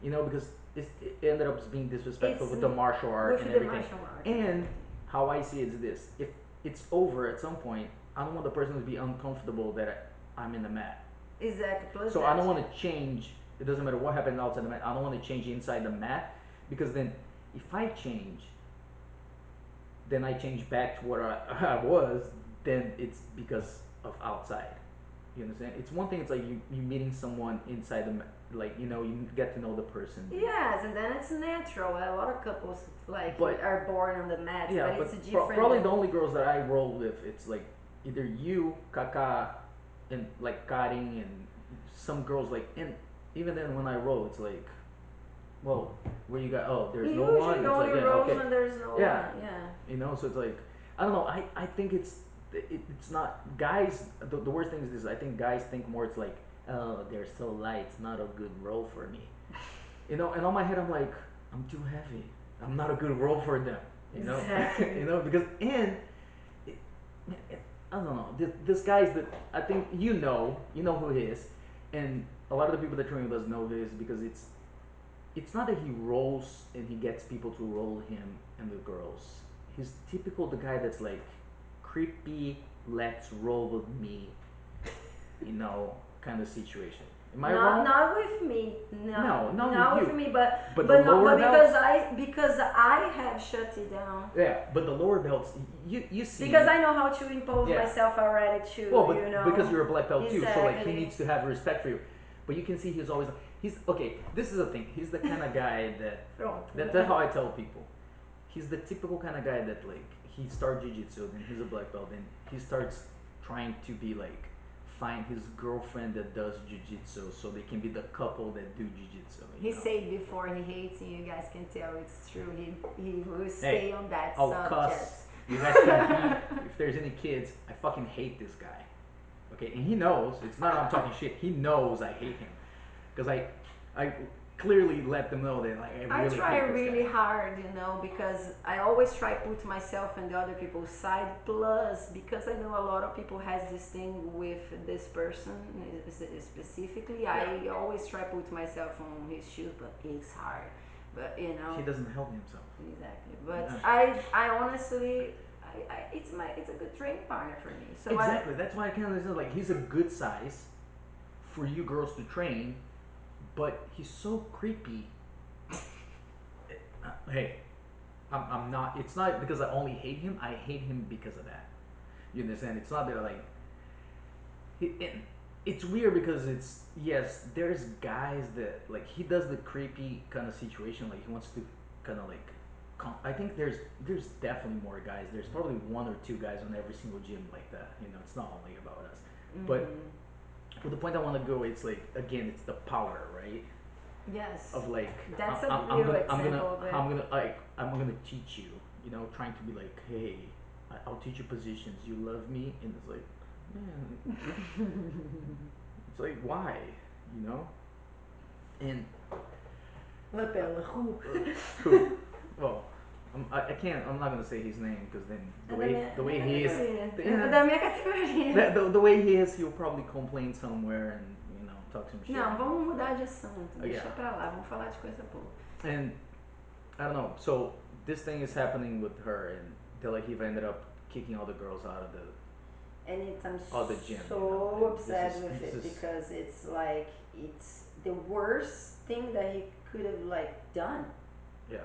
No. Because it ended up being disrespectful It's with the martial art and with the everything. martial art and And everything. how I see it is this: if it's over at some point, I don't want the person to be uncomfortable that I'm in the mat. Exactly. Plus So I that don't too. want to change. It doesn't matter what happens outside the mat. I don't want to change inside the mat, because then if I change, then I change back to what I was. Then it's because of outside. You understand? It's one thing. It's like you meeting someone inside like, you get to know the person. Yes, and then it's natural. A lot of couples like But are born on the mats, yeah, but it's but different probably than. the only girls that I roll with, it's like either you, Kaka, and like Karin, and some girls like. And even then, when I roll, it's like, well, where you got? Oh, there's no Usually one. the It's only like, yeah, rose okay, when there's no yeah, one. Yeah. So it's like, I don't know. I think it's not guys. The worst thing is this. I think guys think more. It's like, oh, they're so light. It's not a good role for me. And on my head, I'm like, I'm too heavy. I'm not a good role for them. You know, Exactly. because it, man, I don't know. This guy's that I think you know who he is, and a lot of the people that train with us know who he is, because it's not that he rolls and he gets people to roll him and the girls. He's typical the guy that's like creepy, let's roll with me, kind of situation. Am I Not wrong? not with me. No, not with Not with you. me. But But the but not lower but belts, because I have shut it down. yeah. But the lower belts, you see Because me, I know how to impose yeah. myself already too. Well, but because you're a black belt too, so like he Exactly. needs to have respect for you. But you can see he's okay. This is the thing. He's the kind of guy that Pronto. that's how I tell people. He's the typical kind of guy that like he starts jiu-jitsu, then he's a black belt, then he starts trying to be like find his girlfriend that does jiu-jitsu so they can be the couple that do jiu-jitsu, He said before he hates you. You guys can tell it's true. He will Hey, stay on that I'll subject. cuss. You guys can beep if there's any kids. I fucking hate this guy. Okay, and he knows. It's not I'm talking shit. He knows I hate him because I clearly let them know that like I I really try hate this really guy. hard, because I always try put myself on the other people's side. Plus, because I know a lot of people has this thing with this person specifically, Yeah, I always try put myself on his shoes, but it's hard. But he doesn't help himself. exactly. But Yeah. I honestly, it's a good training partner for me. So Exactly. That's why I can't understand. Like he's a good size for you girls to train, but he's so creepy. Hey, I'm not. It's not because I only hate him. I hate him because of that. You understand? It's not that I like. It's weird because it's yes. There's guys that like he does the creepy kind of situation. Like he wants to kind of like. I think there's definitely more guys. There's probably one or two guys on every single gym like that. It's not only about us. But mm-hmm. for the point I want to go, it's like again, it's the power, right? Yes, Of like that's a I'm real gonna example of it. I'm gonna teach you. Trying to be like, hey, I'll teach you positions. You love me, and it's like, man, it's like why, you know? And Lapela, who? who? Well, I can't. I'm not gonna say his name because then É da minha, the way minha he is, categoria. É yeah, da minha categoria. the way he is, he'll probably complain somewhere and talk some shit. Não, vamos mudar de assunto. Yeah, Deixa pra lá, vamos falar de coisa boa. and I don't know. So this thing is happening with her, and Tel Aviv ended up kicking all the girls out of I'm the gym. so And upset with it because it's like it's the worst thing that he could have like done. Yeah.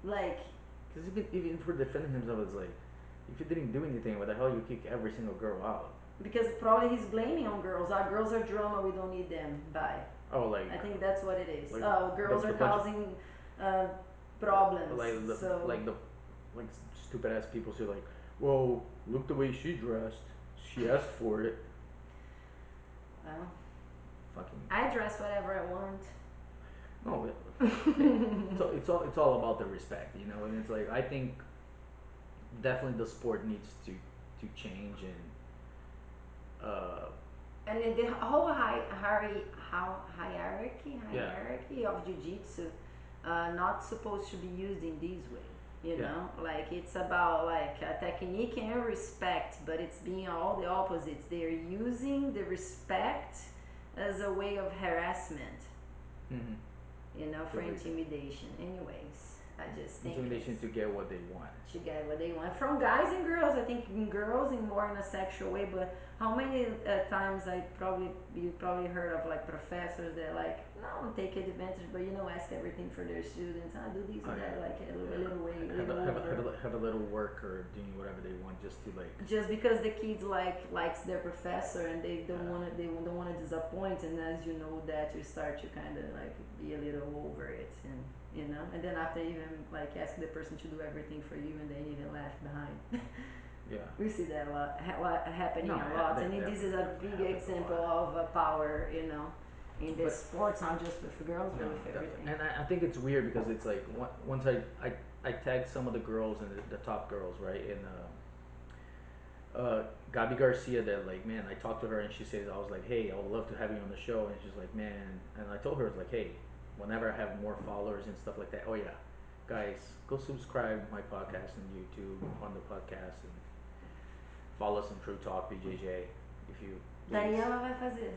Like Because even for defending himself, it's like if you didn't do anything, why the hell you kick every single girl out? because probably he's blaming on girls. Our girls are drama. We don't need them. Bye. Oh, like I think that's what it is. like Oh, girls the are bunch of causing uh, problems. like So the like stupid ass people say like, well, look the way she dressed. She asked for it. well, Fucking I dress whatever I want. no. Hey, it's all about the respect, and it's like I think definitely the sport needs to change uh And in the whole yeah, hierarchy of jiu-jitsu, not supposed to be used in this way. yeah, Like it's about like a technique and respect, but it's being all the opposites. They're using the respect as a way of harassment, mm-hmm. for intimidation. Anyways, I just think Intimidation it's to get what they want. to get what they want from guys and girls. I think in girls in more in a sexual way, but how many times you probably heard of like professors that like no take advantage, but ask everything for their students. I do this Oh and that yeah, like a yeah. little way, a Have little over. have a little worker doing whatever they want just to like. Just because the kids likes their professor and they don't Yeah. want to disappoint, and as you know that you start to kind of like be a little over it, and and then after even like ask the person to do everything for you and then even left behind. Yeah. We see that a lot happening No, a lot, and that this is a big happens a example lot. of power, in the But sports, not just with girls, no, but with everything. and I think it's weird because it's like once I tagged some of the girls and the top girls right in Gabi Garcia that like man I talked to her and she says I was like hey I would love to have you on the show and she's like man and I told her it's like hey whenever I have more followers and stuff like that oh yeah guys go subscribe my podcast on YouTube on the podcast and follow us on True Talk BJJ if you Daí please. ela vai fazer.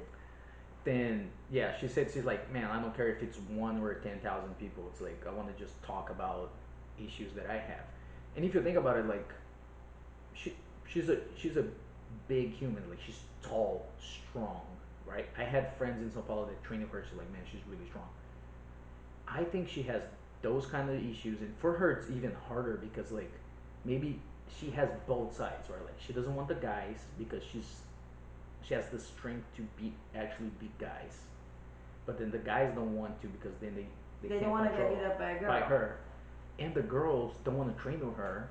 Then yeah, she said she's like, man, I don't care if it's 1 or 10,000 people. It's like I want to just talk about issues that I have. And if you think about it, like she she's a big human. Like she's tall, strong, right? I had friends in Sao Paulo that trained with her. She's like, man, she's really strong. I think she has those kind of issues, and for her it's even harder because like maybe she has both sides, right? Like she doesn't want the guys because she has the strength to beat guys, but then the guys don't want to because then they They don't can't want to get control beat up by a by girl her, and the girls don't want to train with her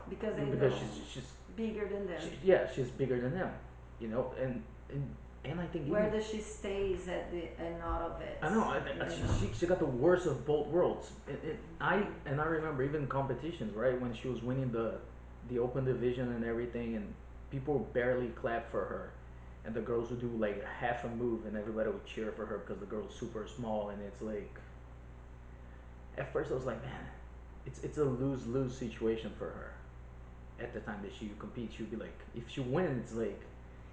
because they because know she's bigger than them. she's bigger than them, and and I think Where even does she stays at the and out of it, I know you she, know. she got the worst of both worlds. I remember even competitions, right, when she was winning the open division and everything, and people barely clapped for her, and the girls would do like half a move, and everybody would cheer for her because the girl's super small, and it's like at first I was like, man, it's a lose lose situation for her. At the time that she competes, she'd be like, if she wins, it's like,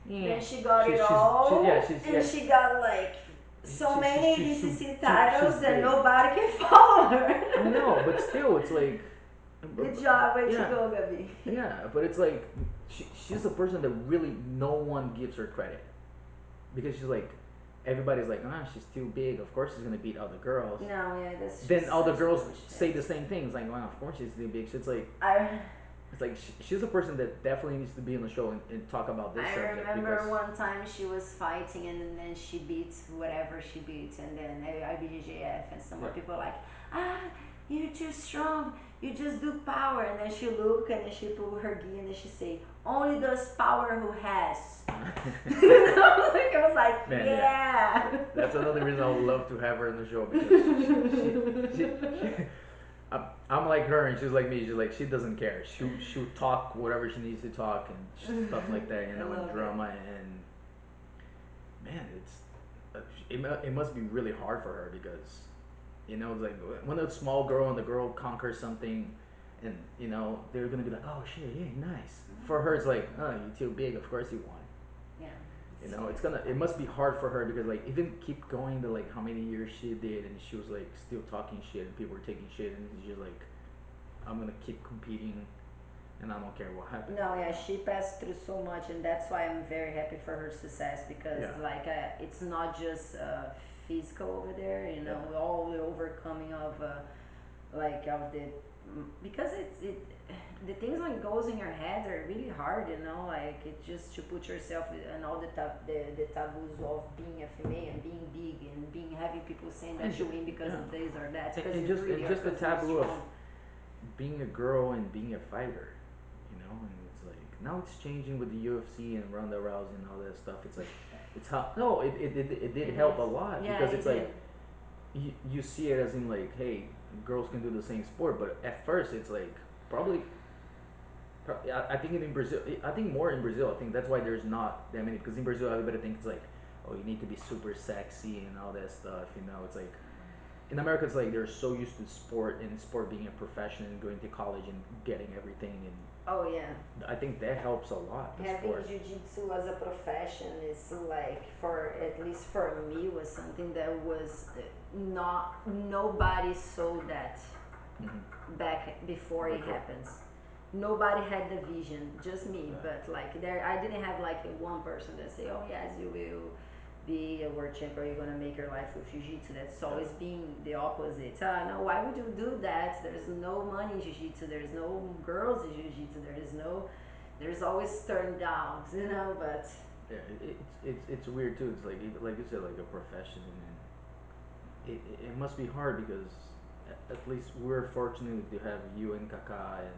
yeah, Then she got it yeah, all, she's and she got like so many BCC she's titles that big. nobody can follow her. I know, but still, it's like, Good job, way to yeah, go, Gabi. yeah, but it's like she's a person that really no one gives her credit because she's like, everybody's like, ah, she's too big. Of course, she's gonna beat other girls. No, yeah, that's Then just all the such girls say bullshit. the same things, like, wow, of course she's too big. So I it's like she's a person that definitely needs to be on the show and talk about this I subject because remember one time she was fighting and then she beats whatever she beats, and then IBJJF, and some yeah. more people are like, ah, you're too strong, you just do power, and then she look and then she pull her gi and then she say, only does power who has. You know, like I was like, Man, yeah. yeah. That's another reason I would love to have her in the show because she I'm like her and she's like me. She's like she doesn't care. She'll talk whatever she needs to talk and stuff like that, I and love it. drama and man, it must be really hard for her because it's like when a small girl and the girl conquers something, and they're gonna be like, oh shit, yeah, nice. For her, it's like, oh, you're too big. Of course you won. Yeah, It must be hard for her because like even keep going to like how many years she did, and she was like still talking shit, and people were taking shit, and she's like, I'm gonna keep competing, and I don't care what happens. no, yeah, she passed through so much, and that's why I'm very happy for her success because, Yeah, like, it's not just physical over there, you yeah, know, all the overcoming of, like, of the, because the things when it goes in your head are really hard, you know, like, it's just to put yourself in all the taboos of being a female and being big and being having people saying and that you win because yeah, of this or that, and, because and it's just really and hard just the because you're taboo of strong. being a girl and being a fighter, and it's like now it's changing with the UFC and Ronda Rousey and all that stuff. It's like it's how no, it did It help is. a lot Yeah, because it it's did. like you see it as in like, hey, girls can do the same sport, but at first it's like probably, I think in Brazil, I think more in Brazil. I think that's why there's not that many because in Brazil everybody thinks like, oh, you need to be super sexy and all that stuff. It's like in America it's like they're so used to sport and sport being a profession and going to college and getting everything, and Oh, yeah. I think that helps a lot the Having sport. jiu-jitsu as a profession is like, for at least for me, was something that was not, nobody saw that Mm-hmm. back before it Before, happens. Nobody had the vision, just me. yeah, But like there, I didn't have like a one person that say, "Oh yes, you will be a world champion. You're gonna make your life with jiu-jitsu." That's yeah. always been the opposite. No, why would you do that? There's no money in jiu-jitsu. There's no girls in jiu-jitsu. There is no. There's always turn downs, you know. But Yeah, it's weird too. It's like you said, like a profession, and it must be hard because at least we're fortunate to have you and Kaka and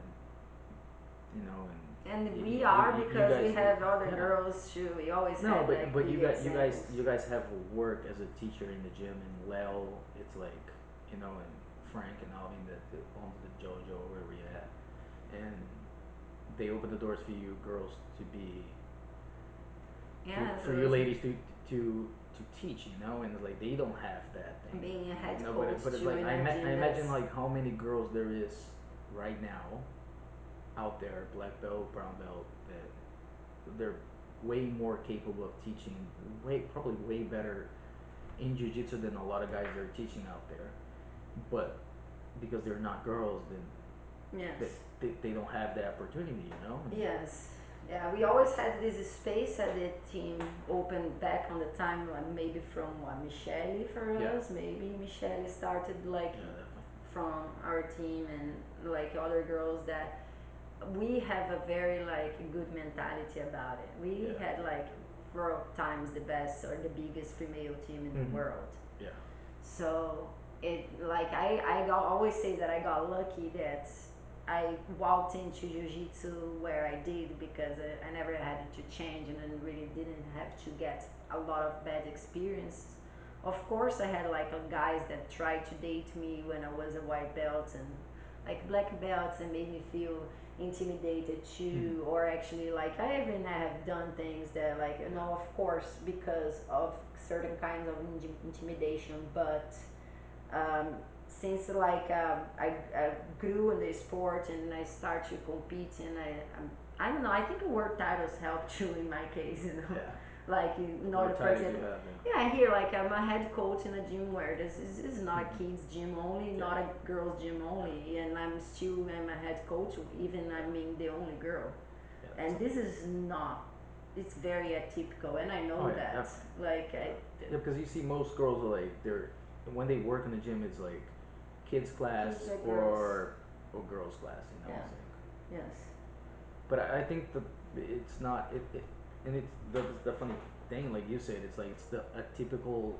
and and we are you because we guys, have other yeah. girls too. We always No, had like but big examples. you guys have work as a teacher in the gym, and Lel, it's like and Frank and Alvin that owns the JoJo where we at, and they open the doors for you girls to be Yes, for it you was ladies to teach, and it's like they don't have that thing, being a head but coach it's too like in a I gym. imagine That's like how many girls there is right now out there, black belt, brown belt, that they're way more capable of teaching, way probably way better in jiu-jitsu than a lot of guys that are teaching out there, but because they're not girls, then yes. they don't have that opportunity, and Yes, yeah, we always had this space at the team open back on the time, maybe from what, Michelle for yeah, us, maybe Michelle started like yeah, definitely, from our team, and like other girls that we have a very like good mentality about it. We yeah, had like for times the best or the biggest female team in the mm-hmm. world. Yeah, So it like I got, always say that I got lucky that I walked into jiu-jitsu where I did because I never had to change and I really didn't have to get a lot of bad experience. Of course, I had like guys that tried to date me when I was a white belt and like black belts and made me feel intimidated too, or actually like I even have done things that like of course because of certain kinds of intimidation, but um, since like I grew in the sport and I start to compete and I don't know, I think award titles help too in my case, Yeah. like in order, What for titles do you example, have? yeah, I hear like I'm a head coach in a gym where this is not a kids gym only, Yeah. not a girls gym only, and I'm still am a head coach even I'm being the only girl, Yeah, that's and this is not, it's very atypical and I oh know yeah, that, definitely. like I, Yeah, because you see most girls are like they're when they work in the gym, it's like kids kids class are girls, or girls class. You know, yeah, it's like. yes. But I think the it's not it and it's the funny thing, like you said, it's like it's a typical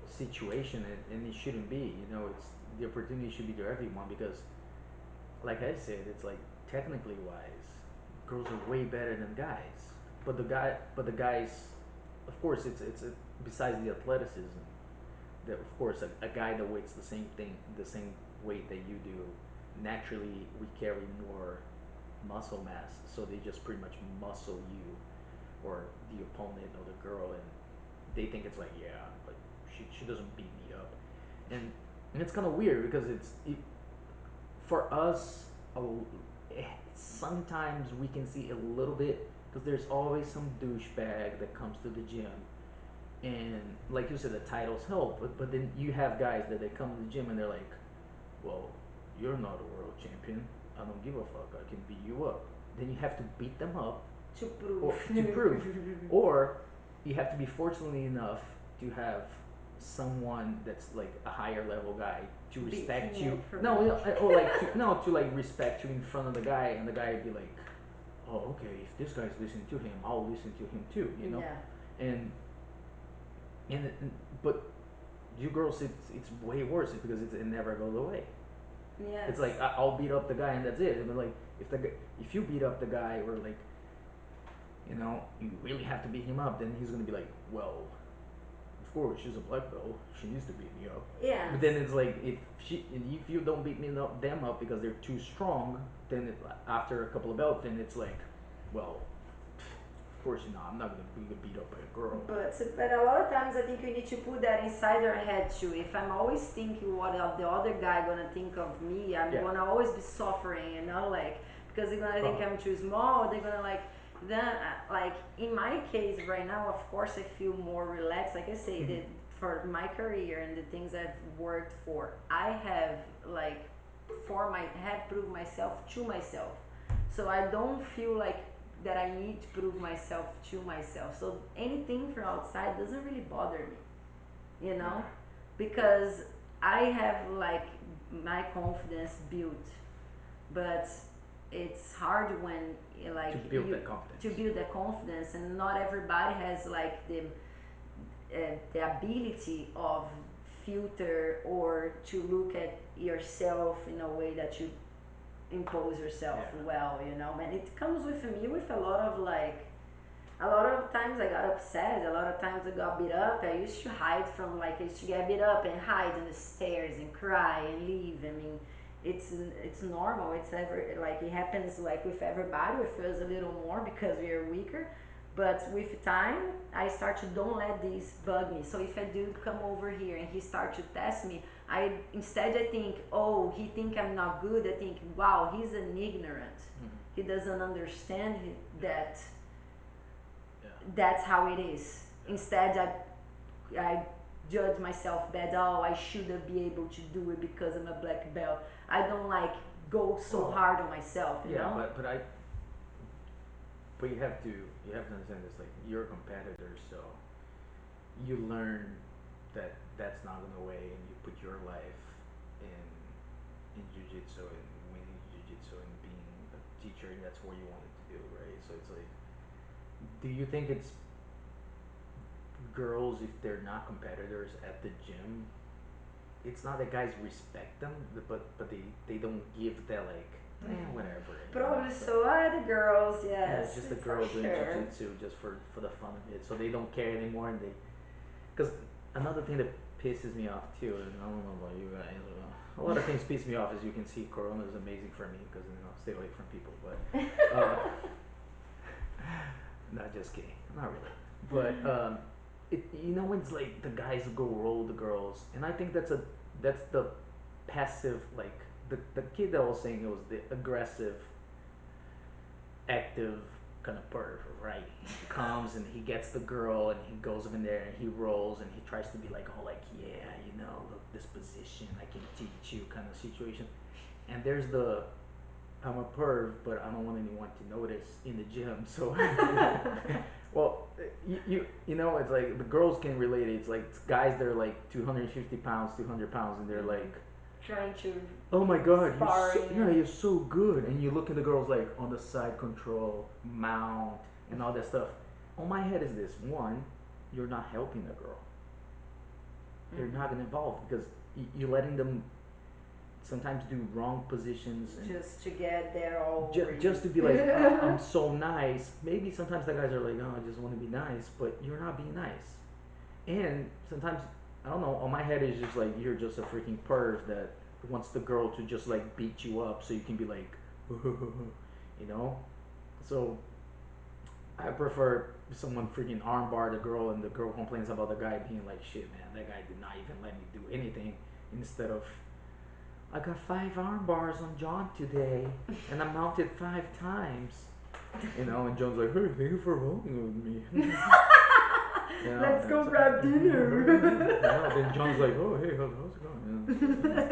situation, and it shouldn't be. You know, it's the opportunity should be to everyone because, like I said, it's like technically wise, girls are way better than guys. But the guys, of course, it's besides the athleticism, that of course a guy that weights the same weight that you do, naturally we carry more muscle mass, so they just pretty much muscle you or the opponent or the girl, and they think it's like yeah, like she doesn't beat me up, and it's kind of weird because for us, sometimes we can see a little bit because there's always some douchebag that comes to the gym, and like you said, the titles help, but then you have guys that they come to the gym and they're like, well, you're not a world champion. I don't give a fuck. I can beat you up. Then you have to beat them up, To prove. or to prove, or you have to be fortunate enough to have someone that's like a higher level guy to Beat respect him you. up for No, me. or like to like respect you in front of the guy, and the guy would be like, oh, okay, if this guy's listening to him, I'll listen to him too. You know, Yeah. and and but you girls, it's way worse because it never goes away. It's Yes. like I'll beat up the guy and that's it. And like if you beat up the guy, or like you really have to beat him up, then he's gonna be like, well, of course she's a black belt, she needs to beat me up. But Yes. then it's like if you don't beat them up because they're too strong, then after a couple of belts, then it's like, well, of course I'm not gonna be beat up by a girl. But a lot of times I think you need to put that inside your head too. If I'm always thinking what the other guy gonna think of me, I'm Yeah. gonna always be suffering, like because they're gonna think I'm too small. They're gonna like then like in my case right now, of course I feel more relaxed. Like I say that for my career and the things I've worked for, I have like have proved myself to myself. So I don't feel like that I need to prove myself to myself. So anything from outside doesn't really bother me, Okay. because I have like my confidence built, but it's hard when To like build you that confidence. to build the confidence, and not everybody has like the ability of filter or to look at yourself in a way that you impose yourself Yeah. well, and it comes with me with a lot of like a lot of times I got upset, a lot of times I got beat up. I used to hide from, like, I used to get beat up and hide in the stairs and cry and leave. I mean, it's normal. It's ever like it happens like with everybody. With us a little more because we are weaker. But with time, I start to don't let this bug me. So if a dude come over here and he start to test me, I think, oh, he think I'm not good. I think, wow, he's an ignorant. Mm-hmm. He doesn't understand Yeah. that Yeah. that's how it is. Yeah. Instead, I judge myself bad. Oh, I shouldn't be able to do it because I'm a black belt. I don't like go so Well, hard on myself, yeah, but you have to understand this. Like you're a competitor, so you learn that that's not gonna weigh, and you put your life in jujitsu and winning jujitsu and being a teacher, and that's what you wanted to do, right? So it's like, do you think it's girls, if they're not competitors at the gym, it's not that guys respect them, but they don't give that like whatever, Probably so so. Ah, the girls, yeah, it's yes, just the for girl doing sure. jujitsu just for the fun of it, so they don't care anymore, and they because another thing that pisses me off too, and I don't know about you guys. A lot of things piss me off, as you can see. Corona is amazing for me because stay away from people, but not just kidding, not really. But when it's like the guys go roll the girls, and I think that's the passive, like the kid that was saying it was the aggressive, active kind of perv, right? He comes and he gets the girl and he goes up in there and he rolls and he tries to be like, oh, like, yeah, look, this position I can teach you kind of situation. And there's the I'm a perv, but I don't want anyone to notice in the gym. So, well, it's like the girls can relate. It's like guys that are like 250 pounds, 200 pounds, and they're like, Trying to oh my god, sparring and you're so good. And you look at the girls like on the side control, mount, and all that stuff. On my head is this: one, you're not helping the girl. They're not gonna evolve because you're letting them sometimes do wrong positions and just to get there all over just to be you. like, I'm so nice. Maybe sometimes the guys are like, oh, I just want to be nice, but you're not being nice. And sometimes I don't know. On my head is just like you're just a freaking perv that wants the girl to just like beat you up so you can be like, you know. So I prefer someone freaking armbar the girl and the girl complains about the guy being like, shit, man, that guy did not even let me do anything. Instead of, I got 5 arm bars on John today, and I mounted 5 times. And John's like, hey, thank you for rolling with me. Let's go grab dinner. Then John's like, oh, hey, how's it going?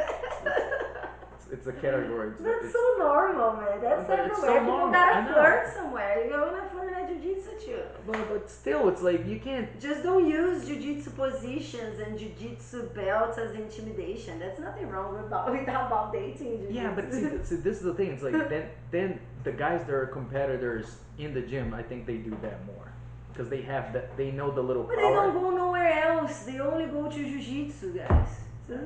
It's a category. That's so normal, man. That's It's so everywhere. People normal. I gotta know. flirt somewhere. You're gonna flirt at jiu-jitsu too. But still, it's like you can't. Just don't use jiu-jitsu positions and jiu-jitsu belts as intimidation. That's nothing wrong about dating jiu-jitsu. Yeah, but see, this is the thing. It's like then the guys that are competitors in the gym, I think they do that more because they have that. They know the little But they don't power. go nowhere else. They only go to jiu-jitsu, guys. So you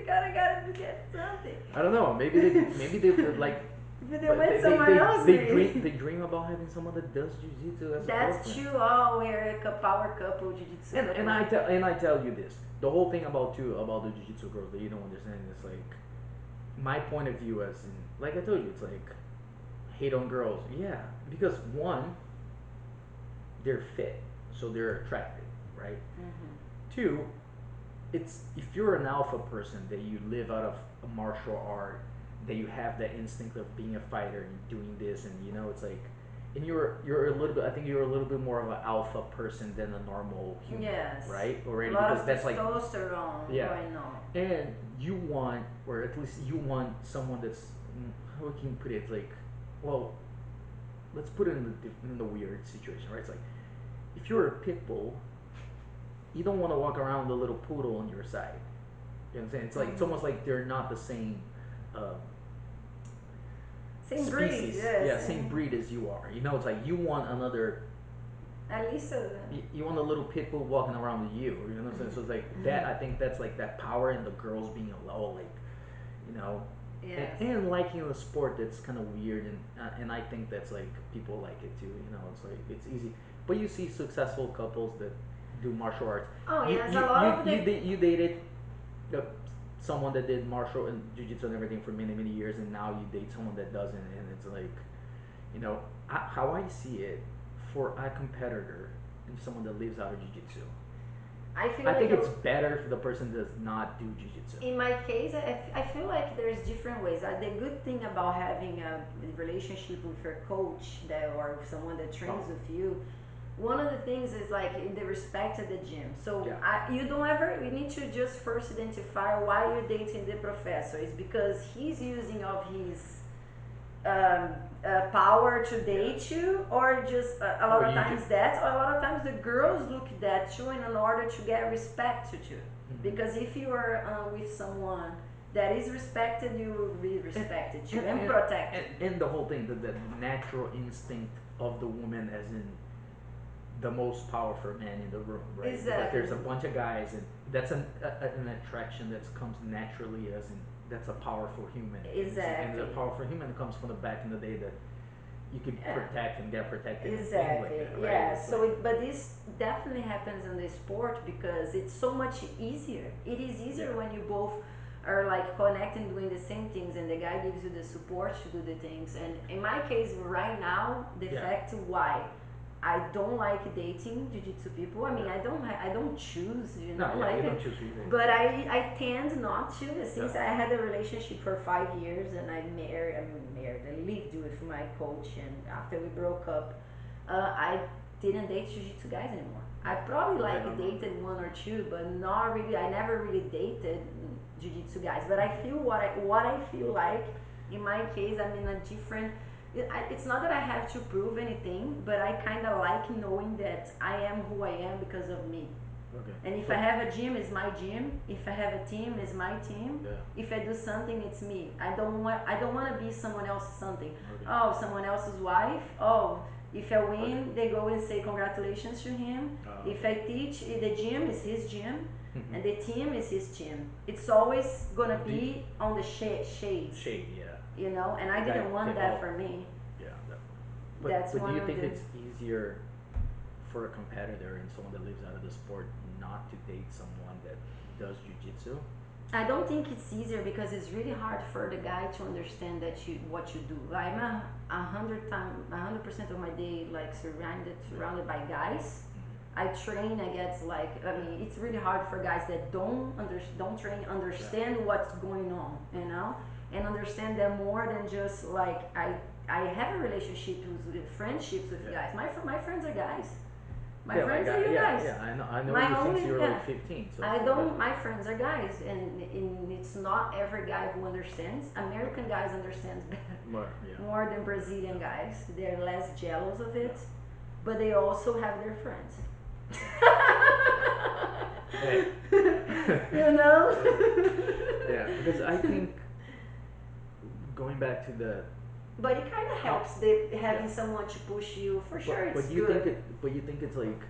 gotta get something. I don't know. Maybe they like. But they But went somewhere else, they dream about having someone that does jujitsu as a That's girlfriend. true. Oh, we're a power couple, jiu-jitsu And couple. I tell you this, the whole thing about the jiu-jitsu girls that you don't understand is like my point of view, as in, like I told you, it's like hate on girls. Yeah, because one, they're fit, so they're attractive, right? Two, it's if you're an alpha person that you live out of a martial art, that you have that instinct of being a fighter and doing this, and it's like, and you're a little bit. I think you're a little bit more of an alpha person than a normal human, Yes. right? A Already, lot because of that's like, testosterone yeah, going on. and you want, or at least you want someone that's, how can you put it? It's like, well, let's put it in the weird situation, right? It's like if you're a pit bull, you don't want to walk around with a little poodle on your side. You know what I'm saying? It's like it's almost like they're not the same um, Same breed, species. yes. Yeah, same breed as you are. It's like you want another. At least a, You want a little pit bull walking around with you. You know what I'm saying? So it's like that. I think that's like that power in the girls being low, like, you know, yes. and liking a sport that's kind of weird, and I think that's like people like it too. It's like it's easy. But you see successful couples that do martial arts. Oh You yes, a you lot you of the you, you dated uh, someone that did martial and jiu-jitsu and everything for many years, and now you date someone that doesn't, and it's like, how I see it, for a competitor and someone that lives out of jiu-jitsu, I feel I like think it's better if the person does not do jiu-jitsu. in my case, I feel like there's different ways. The good thing about having a relationship with your coach that or someone that trains Oh. with you, one of the things is like the respect at the gym. So Yeah. you don't ever we need to just first identify why you're dating the professor. It's because he's using of his power to date you, or just a lot Or of you times that, or a lot of times the girls look that you in order to get respect to you. Because if you are with someone that is respected, you will be respected too and protected. and the whole thing, the natural instinct of the woman, as in the most powerful man in the room, right? Because Exactly. there's a bunch of guys, and that's an attraction that comes naturally, as in that's a powerful human, and the Exactly. powerful human comes from the back in the day that you could Yeah. protect and get protected and things like Exactly. that, right? Yeah. It's So, like but this definitely happens in the sport because it's so much easier. It is yeah, easier when you both are like connecting, doing the same things, and the guy gives you the support to do the things. And in my case, right now, the yeah, fact why I don't like dating jiu-jitsu people. I mean, yeah. I don't choose, No, yeah, you like don't choose either. but Yeah, I tend not to. yeah, Since I had a relationship for 5 years and I lived with my coach, and after we broke up, I didn't date jiu-jitsu guys anymore. I yeah. probably Yeah, I like remember. dated one or two, but not really. I never really dated jiu-jitsu guys. But I feel what I feel like. In my case, I'm in a different. It's not that I have to prove anything, but I kind of like knowing that I am who I am because of me. Okay, And if I but have a gym, it's my gym. If I have a team, it's my team. yeah, If I do something, it's me. I don't want to be someone else's something. okay, Oh, someone else's wife. Oh, if I win, they go and say congratulations to him. If okay. I teach, the gym is his gym, Mhm. and the team is his team. It's always gonna Do be on the shades, shade, yeah. and I The guy didn't want hit that all, for me. yeah, definitely. That's But do one you of think the. it's easier for a competitor and someone that lives out of the sport not to date someone that does jujitsu? I don't think it's easier because it's really hard for the guy to understand that you what you do. I'm a 100% of my day like surrounded by guys. Mm-hmm. I train against like I Yeah, mean it's really hard for guys that don't train yeah, understand what's going on, and understand them more than just like I have a relationship with friendships with yeah. guys. My friends are guys. My Yeah, like friends are you yeah, guys. yeah. I know My you since only you were yeah. like 15, so I it's like don't. My friends are guys, and it's not every guy who understands. okay. American guys understands better, More, yeah, more than yeah, Brazilian definitely. guys. They're less jealous of Yeah, it, but they also have their friends. yeah. you know. Yeah, yeah. Because I think going back to the But it kind of how, helps yeah. having someone to push you. For sure, it's good. But you think it's like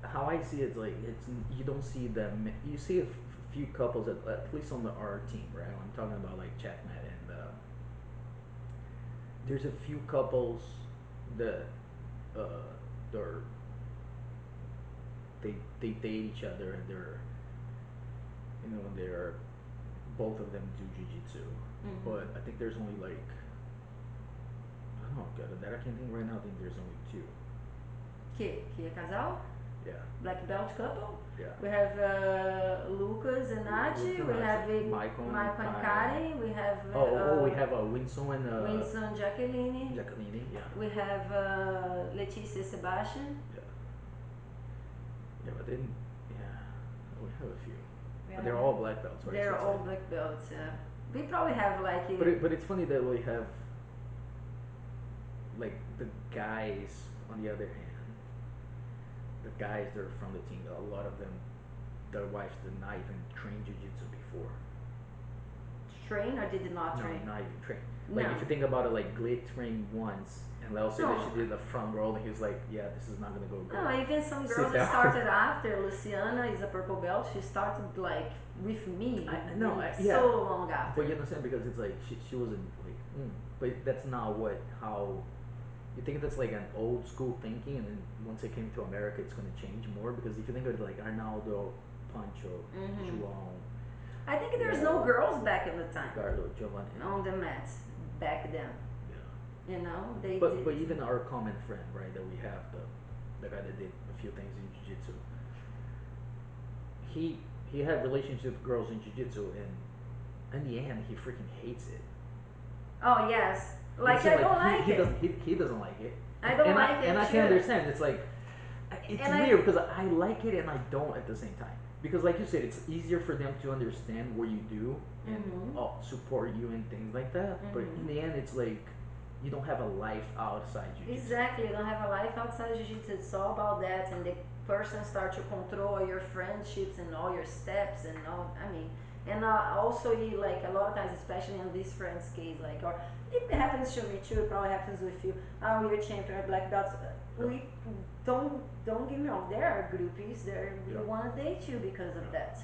how I see it's like it's you don't see them. You see few couples at least on the R team, right? I'm talking about like Checkmat and there's a few couples that they're they date each other and they're both of them do jujitsu, but I Mm-hmm. think there's only like I don't know that I can think right now. I think there's only two. Que é casal? Yeah, Black belt couple. yeah. We have Lucas and Nachi. We Lucinachi, have Michael and Michael and Karen. Karen. We have We have Winston and Winston Jacqueline. Jacqueline. Yeah, We have Leticia Sebastian. yeah, yeah. But then, yeah, we have a few, We but they're have, all black belts, right? So they're it's all like, black belts. We probably have like but it's funny that we have like the guys on the other hand, the guys that are from the team. A lot of them, their wives did not even train jujitsu before. train or did not No, train. not even train. Like No, if you think about it, like Glit trained once, and let's say that no, she did the front roll, and he was like, "Yeah, this is not gonna go good." no. Even some girls Sit that down. started after. Luciana is a purple belt. She started like with me, I no, and yeah, so long but after. you understand because it's like she wasn't like, but that's not what how you think that's like an old school thinking, and then once it came to America, it's gonna change more because if you think of it like Arnaldo, Pancho, Hmm. João, I think you there's have no girls back in the time Ricardo, Giovanni, on the mats back then. yeah. They But did. even our common friend, right, that we have the guy that did a few things in jiu-jitsu, he had relationships with girls in jiu-jitsu, and in the end, he freaking hates it. Oh yes, You like understand? I Like don't like it. he doesn't like it, I don't like and it I can too. understand. It's like it's And I weird because I like it and I don't at the same time. Because like you said, it's easier for them to understand what you do and Mhm. support you and things like that. But in Mhm. the end, it's like you don't have a life outside jujitsu. Exactly. You don't have a life outside jiu-jitsu. It's all about that, and the person start to control all your friendships and all your steps and all. I mean, And also, you like a lot of times, especially in this friend's case, like, or it happens to me too. It probably happens with you. Oh, you're champion of black belts. Yeah. We don't get me wrong. There are groupies. There Yeah. we want to date you because of Yeah. that.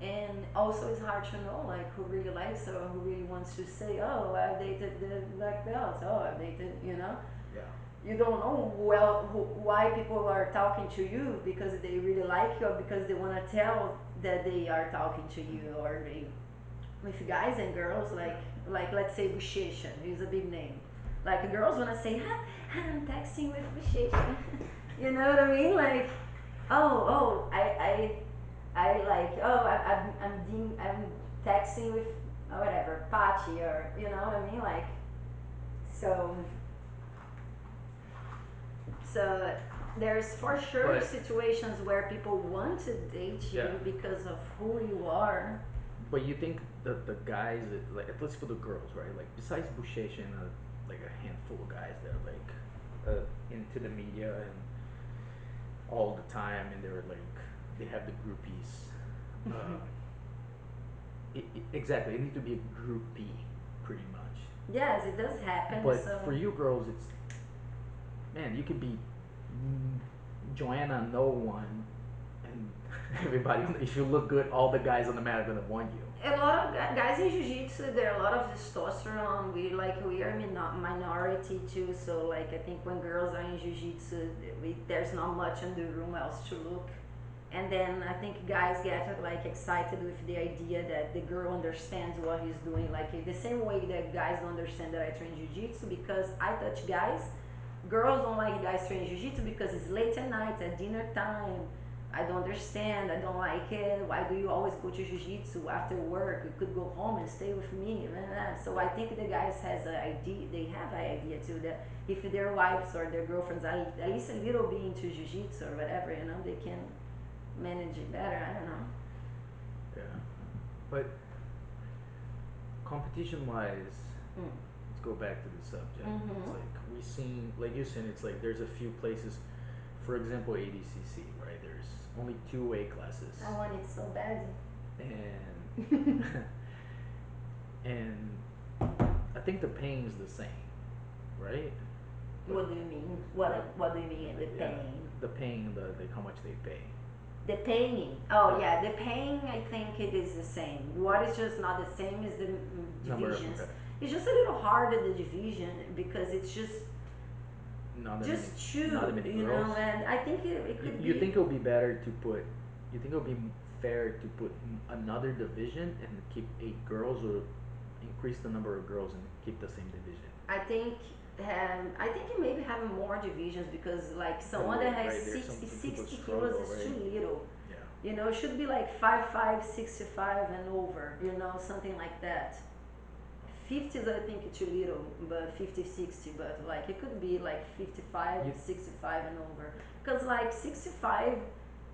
And also, it's hard to know like who really likes or who really wants to say, oh, I dated the black belts. Oh, I dated, you know. Yeah. You don't know well why people are talking to you because they really like you or because they want to tell that they are talking to you or they with guys and girls like let's say Buchecha is a big name. Like girls want to say, I'm texting with Buchecha. You know what I mean? Like, I like, I'm texting with whatever Pachi or you know what I mean? Like, so so there's for sure But situations where people want to date yeah. you because of who you are. But you think that the guys, like at least for the girls, right? Like besides Bushesh and like a handful of guys that are like into the media and all the time, and they're like they have the groupies. Um, exactly, it needs to be a groupie, pretty much. Yes, it does happen. But So for you girls, it's man, you could be mm, Joanna, no one, and everybody. If you look good, all the guys on the mat are gonna want you. a lot of guys in jiu-jitsu, there are a lot of testosterone. We are minority too. So like I think when girls are in jiu-jitsu, there's not much in the room else to look. And then I think guys get like excited with the idea that the girl understands what he's doing. Like the same way that guys don't understand that I train jiu-jitsu because I touch guys. Girls don't like guys train jiu-jitsu because it's late at night, at dinner time. I don't understand. I don't like it. Why do you always go to jiu-jitsu after work? You could go home and stay with me. So I think the guys has an idea. They have an idea too that if their wives or their girlfriends are at least a little bit into jiu-jitsu or whatever, you know, they can manage it better. I don't know. Yeah, but competition wise, Mm. let's go back to the subject. It's Mm-hmm. like we seen, like you said, it's like there's a few places. For example, ADCC, right? There's only two weight classes, I want it so bad. and and I think the paying is the same, right? But What do you mean? like, What do you mean the yeah, pain? the paying, the like how much they pay. The paying. Oh Yeah, yeah, the paying. I think it is the same. What is just not the same is the number of divisions. okay, It's just a little harder the division because it's just not that two, many you girls. know. And I think it could You be. think it'll be better to put? You think it'll be fair to put another division and keep eight girls, or increase the number of girls and keep the same division? I think you maybe have more divisions because like You're someone that right, has right. There's some people 60 kilos struggle, is too right? little. Yeah, You know, it should be like 5'5", 65 and over. You know, something like that. 50s I think it's too little, but 50, 60, but like it could be like 55, you 65 and over. Because like 65,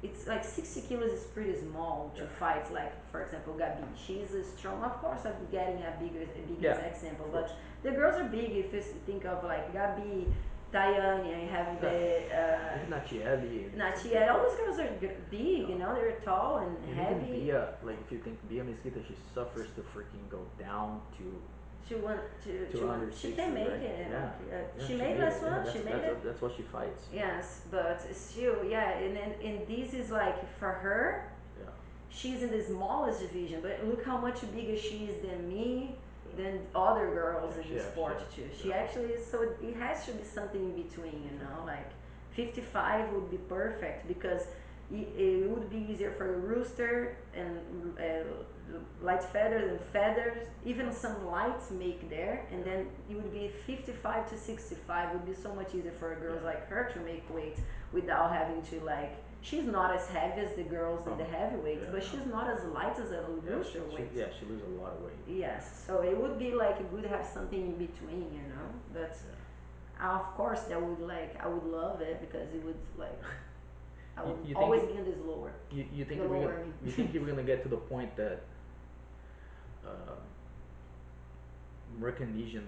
it's like 60 kilos is pretty small yeah to fight. Like for example, Gabi, she's a strong. Of course, I'm getting a yeah biggest example, of but course the girls are big. If you think of like Gabi, Tayane, and you have yeah. the Even Nachieli and some Nachi, all people. those girls are big. Yeah. You know, they're tall and And even heavy. Bia, like if you think Bia Mesquita, she suffers to freaking go down to under She can 60, make right? it. Yeah, Like yeah, she she made made last it. Yeah, one. She made it. that's what she fights. Yes, but still, yeah. And this is like for her, Yeah, she's in the smallest division. But look how much bigger she is than me, yeah, than other girls yeah. in She the have, sport too. yeah, She actually is. So it has to be something in between, you yeah, know, like 55 would be perfect because it would be easier for a rooster and light feathers and feathers, even yeah, some lights make there, and yeah, then it would be 55 to 65 would be so much easier for yeah. girls like her to make weight without having to like she's not as heavy as the girls in the heavyweights, Yeah, but no. she's not as light as a Yeah, rooster weight. yeah, she lose a lot of weight. Yeah, Yes, so it would be like good to have something in between, you know. But yeah. of course, that would like I would love it because it would like I would You think always be in this lower, you think the we're gonna lower I you mean. think we're gonna get to the point that um, recognition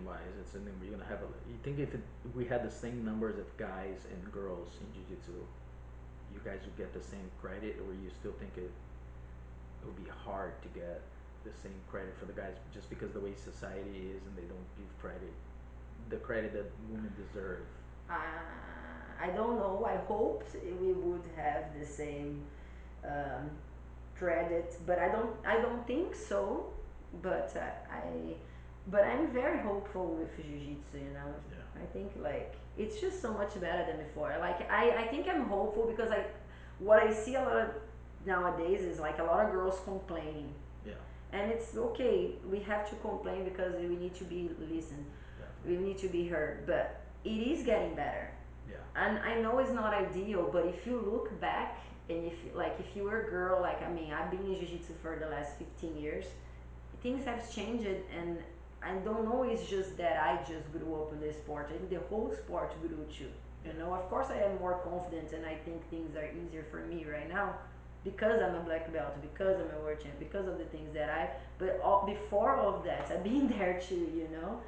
wise, it's something we're gonna have a. You think if we had the same numbers of guys and girls in jiu-jitsu, you guys would get the same credit, or you still think it? it would be hard to get the same credit for the guys just because the way society is and they don't give credit the credit that women deserve. Uh, I don't know. I hoped we would have the same um, credit, but I don't think so. But but I'm very hopeful with jiu-jitsu. You know, Yeah. I think like it's just so much better than before. Like I think I'm hopeful because what I see a lot of nowadays is like a lot of girls complaining, Yeah. and it's okay. We have to complain because we need to be listened. We Definitely. need to be heard, but it is getting better. Yeah. And I know it's not ideal, but if you look back and if you were a girl, like I mean, I've been in jiu-jitsu for the last 15 years, things have changed, and I don't know, it's just that I just grew up in the sport. I think the whole sport grew too. Yeah. You know, of course I am more confident and I think things are easier for me right now because I'm a black belt, because I'm a world champ, because of the things that but before all of that, I've been there too, you know,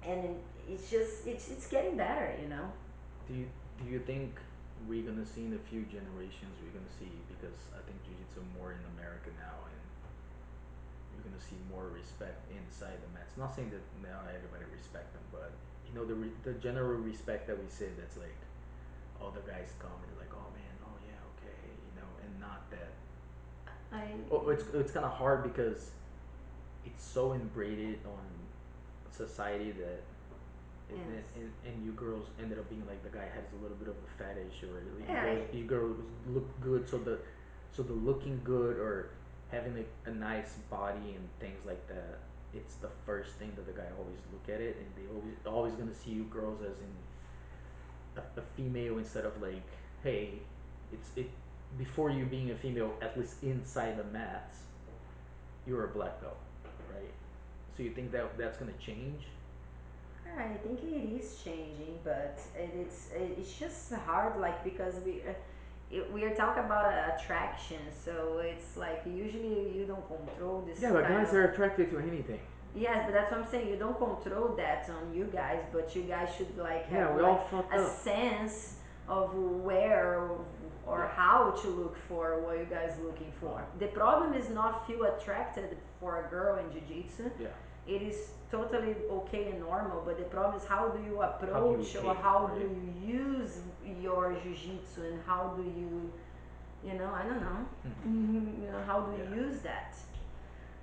and it's just it's getting better, you know. Do you do you think we're gonna see in a few generations we're gonna see because I think jiu-jitsu more in America now and you're gonna see more respect inside the mats. Not saying that now everybody respect them, but you know the general respect that we say that's like all the guys come and they're like oh man oh yeah okay you know and not that I oh it's kind of hard because it's so inbreded on society that Yes. and you girls ended up being like the guy has a little bit of a fetish or Yeah, you girls look good so the looking good or having a nice body and things like that it's the first thing that the guy always look at it and they always gonna see you girls as in a female instead of like hey it before you being a female at least inside the mats you're a black belt right so you think that that's gonna change. I think it is changing, but it's just hard, like because we are talking about attraction, so it's like usually you don't control this Yeah, but kind guys of. are attracted to anything. Yes, but that's what I'm saying. You don't control that on you guys, but you guys should like Yeah, have we all like fucked a up. sense of where or Yeah. how to look for what you guys looking for. Uh-huh. The problem is not feel attracted for a girl in jiu-jitsu. Yeah. It is totally okay and normal, but the problem is how do you How do you approach or behave, how do right? you use your jiu-jitsu and how do you, I don't know, Mm-hmm. how do Yeah. you use that?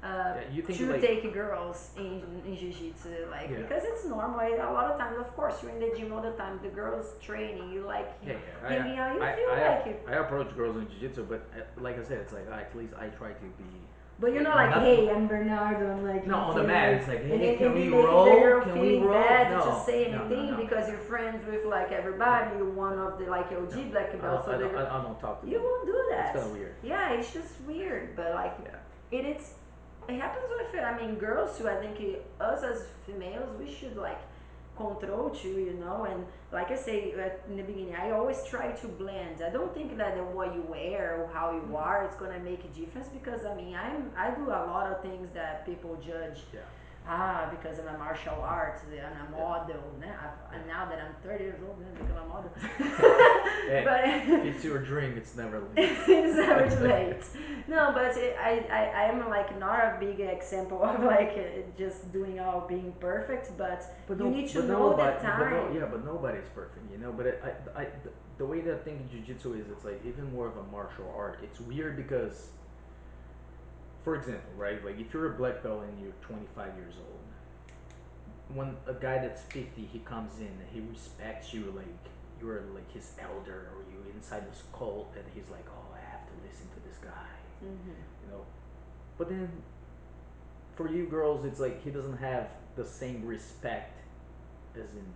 uh, Yeah. You think to like take girls in jiu-jitsu, like yeah. because it's normal. A lot of times, of course, you're in the gym all the time, the girls training, you like Yeah, yeah. hanging out, you I feel I I, like it. I approach girls in jiu-jitsu, but like I said, it's like at least I try to be But you're like not like, not hey, I'm Bernardo, I'm like no on the hitting mat. you, It's like and hey, then can and we then making the roll? girl Can we feeling roll? bad to No, say no, no, anything no, no, because no. you're friends with like Yeah, everybody, you're one yeah. of the like No, OG black belt, so the I don't talk to you them. won't do It's that. kind of weird. Yeah, it's just weird, but like Yeah. it happens with I mean girls too. I think us as females we should like control too, and like I say in the beginning, I always try to blend. I don't think that what you wear or how you Mm-hmm. are is gonna make a difference because I mean I do a lot of things that people judge. Yeah. Because I'm a martial arts and a Yeah. model. Yeah. And now that I'm 30 years old, then become a model. Hey, if But it's your dream, it's never it's never too late. late. No, but I am like not a big example of like just doing all being perfect, but But you no, need to but know the nobody, but no, time. yeah, but nobody's perfect, you know. But the way that I think in jujitsu is, it's like even more of a martial art. It's weird because, for example, right, like if you're a black belt and you're 25 years old, when a guy that's 50, he comes in, he respects you like you're like his elder or you inside this cult, and he's like, oh, I have to listen to this guy, Hmm. you know. But then for you girls, it's like he doesn't have the same respect as in,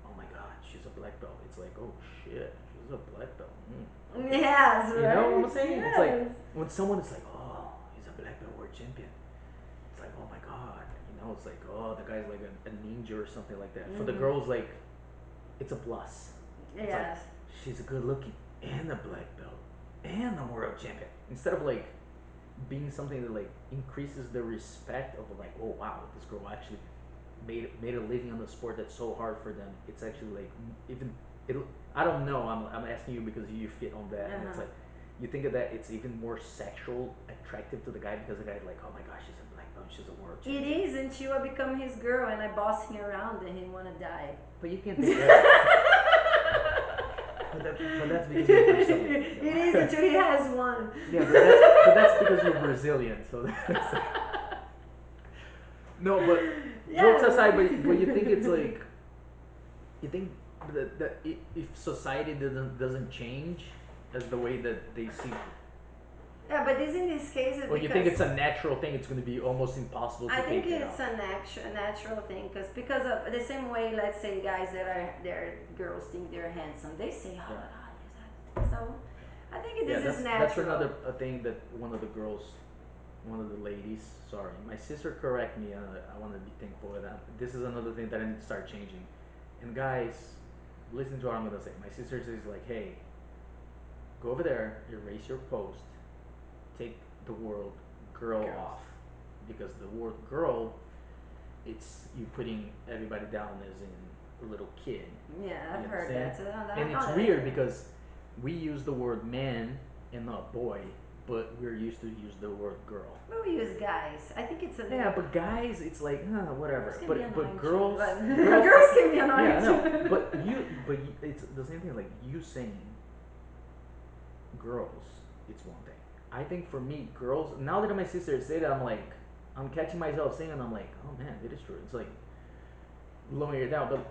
oh my god, she's a black belt. It's like, oh shit, she's a black belt. Okay, Yes, you know what right? I'm saying? It's like Yes. when someone is like, oh, he's a black belt world champion. It's like, oh my god, you know, it's like, oh, the guy's like a ninja or something like that. For the Hmm. girls, like, it's a plus. It's like Yes. she's a good looking and a black belt and a world champion. Instead of like being something that like increases the respect of like, oh wow, this girl actually made a living on the sport that's so hard for them. It's actually like even it. I don't know. I'm asking you because you fit on that, and it's Uh-huh. like you think of that, it's even more sexual attractive to the guy because the guy's like, oh my gosh, she's a black belt, she's a world It champion. is until I become his girl and I boss him around and he wanna die. But you can't think that. But that's because you're Brazilian. It is until he has one. Yeah, but that's because you're Brazilian. So that's no. But jokes Yeah. aside, but you think it's like you think that if society doesn't change as the way that they see, Yeah, but this in this case is or you think because it's a natural thing, it's going to be almost impossible I to think take it it's off. a natural thing because of the same way. Let's say guys that are their girls think they're handsome, they say, "Oh Yeah. my God, yes, so." I think Yeah, this is that's natural. another thing that one of the girls, one of the ladies, sorry, my sister correct me. I want to be thankful for that. This is another thing that I need to start changing. And guys, listen to what I'm gonna say. My sister says like, hey, go over there, erase your post, take the word girl Girls. off, because the word girl, it's you putting everybody down as in a little kid. Yeah, You I've heard understand? that. So I And don't know it's that I weird hear. because we use the word man and not boy, but we're used to use the word girl. But we use guys. I think it's a Yeah, little. but guys, it's like Girls whatever. can be But annoying too. girls, But girls, girls can be yeah, annoying no. too. It's the same thing. Like you saying girls, it's one thing. I think for me, girls. Now that my sister said it, I'm like, I'm catching myself saying, and I'm like, oh man, it is true. It's like lowering it down, but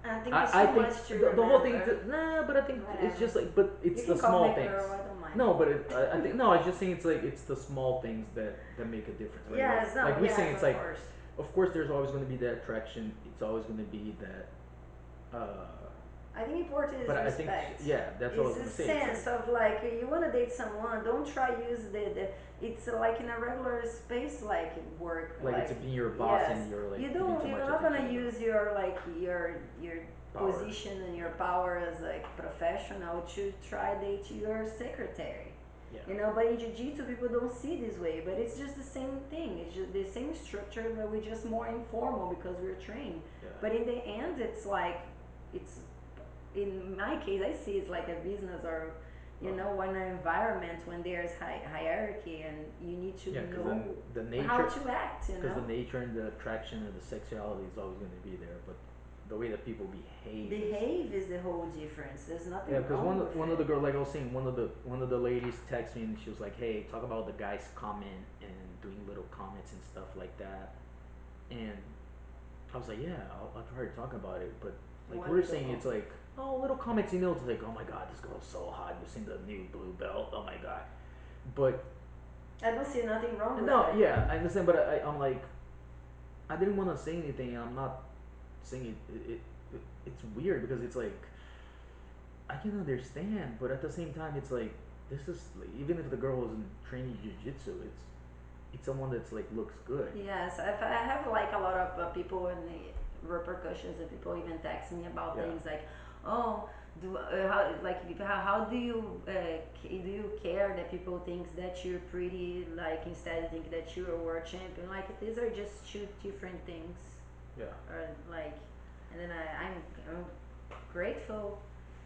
I think it's I too think much to the whole thing, remember. nah, but I think it's Whatever. just like, but You it's the can call small me things. girl. I don't mind. No, but I think no. I was just saying it's like it's the small things that make a difference, right? Yes. No. Like we're saying, Yes. it's Of like, course. of course, there's always going to be that attraction. It's always going to be that. Uh, I think important is but I think respect. yeah, that's what I It's was a going to say. It's sense like of like you want to date someone. Don't try use the. It's like in a regular space like work it's like being your boss yes. and you're like You giving don't. too You're much not attention gonna to the use your power. position and your Yeah, power as like professional to try date your secretary. yeah, But in jiu-jitsu people don't see this way, but it's just the same thing. It's just the same structure, but we're just more informal because we're trained. yeah, But in the end, it's like it's in my case, I see it's like a business or well, one environment when there's hierarchy and you need to yeah. Because know then the how nature, to act. because the nature and the attraction and the sexuality is always going to be there, but the way that people behave is. Behave is the whole difference. There's Yeah, nothing because wrong with one of the it. girls, like I was saying, one of the ladies texted me and she was like, "Hey, talk about the guys comment and doing little comments and stuff like that." And I was like, "Yeah, I'll try to talk about it." But like One we were little saying, it's comment. like, oh, little comments, it's like, "Oh my God, this girl's so hot. You seen the new blue belt? Oh my God." But I don't see nothing wrong with no, it. yeah, I understand, but I'm like, I didn't want to say anything. I'm not saying it's weird because it's like I can understand, but at the same time, it's like this is like, even if the girl wasn't training jujitsu, it's someone that's like looks good. Yes, I have like a lot of people in the repercussions and people even text me about Yeah, things like, oh, how do do you care that people think that you're pretty like instead think that you're a world champion? Like these are just two different things, yeah, or like, and then I'm grateful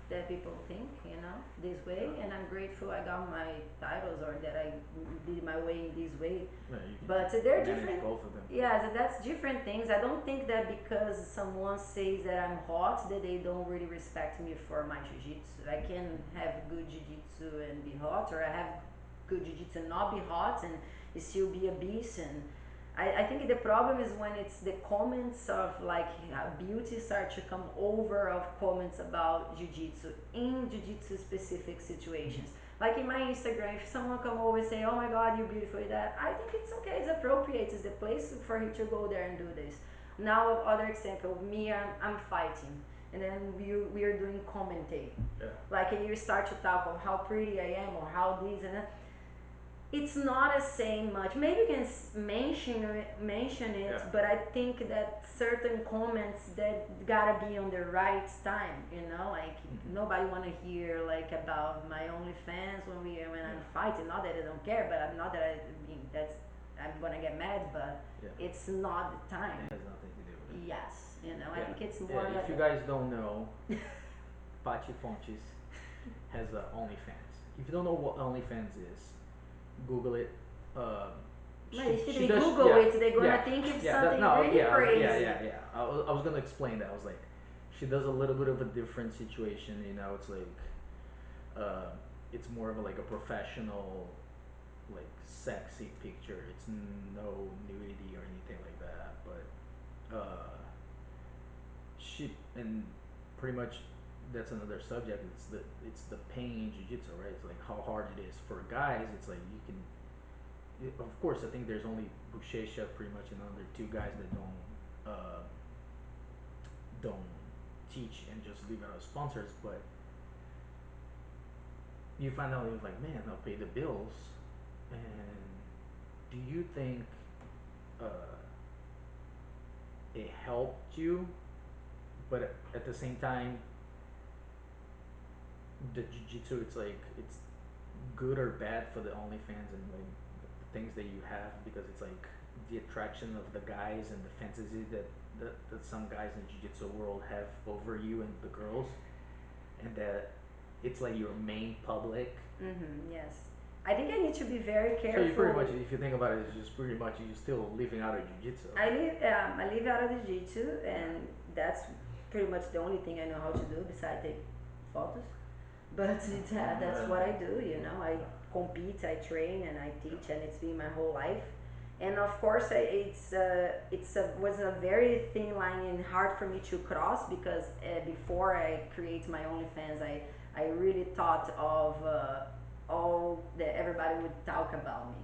that people think this yeah, way, and I'm grateful I got my titles or that I did my way in this way. yeah. You can But they're manage different. both of them. Yeah, that's different things. I don't think that because someone says that I'm hot, that they don't really respect me for my jiu-jitsu. I can have good jiu-jitsu and be hot, or I have good jiu-jitsu and not be hot and still be a beast. And I think the problem is when it's the comments of like beauty start to come over of comments about jiu-jitsu in jiu-jitsu specific situations. Like in my Instagram, if someone come over and say, "Oh my God, you're beautiful," that I think it's okay, it's appropriate, it's the place for him to go there and do this. Now, other example, me, I'm fighting, and then we are doing commentating, Yeah, like, and you start to talk of how pretty I am or how this and that. It's not as saying much. Maybe you can mention it, yeah, but I think that certain comments that gotta be on the right time. Like nobody wanna hear like about my OnlyFans when yeah, I'm fighting. Not that I don't care, but I'm not that that's I'm gonna get mad, but yeah. it's not the time. It has nothing to do with it. Yes, I Yeah, think it's yeah. more If like you that. guys don't know, Pachi Fontes has OnlyFans. if you don't know what OnlyFans is, Google it. Um, But if she they does, Google yeah, it, they're yeah, gonna think it's yeah. That, something no, really yeah, crazy. I was gonna explain that. I was like, she does a little bit of a different situation. You know, it's like, uh, it's more of a, like a professional, like sexy picture. It's no nudity or anything like that. But she and pretty much that's another subject. It's the pain in jiu-jitsu, right? It's like how hard it is for guys. It's like you can of course, I think there's only Buchecha pretty much and other two guys that don't teach and just leave it as sponsors. But you find out you're like, man, I'll pay the bills. And do you think uh, it helped you? But at the same time, the jiu-jitsu, it's like it's good or bad for the OnlyFans and like the things that you have because it's like the attraction of the guys and the fantasy that some guys in the jiu-jitsu world have over you and the girls, and that it's like your main public. Yes. I think I need to be very So you pretty careful. much, if you think about it, it's just pretty much you still living out of jiu-jitsu. I live out of the jiu-jitsu, Yeah, and that's pretty much the only thing I know how to do besides take photos. But that's what I do, you know. I compete, I train, and I yeah, teach, and it's been my whole life. And of course, was a very thin line and hard for me to cross because before I create my OnlyFans, I really thought of all that everybody would talk about me.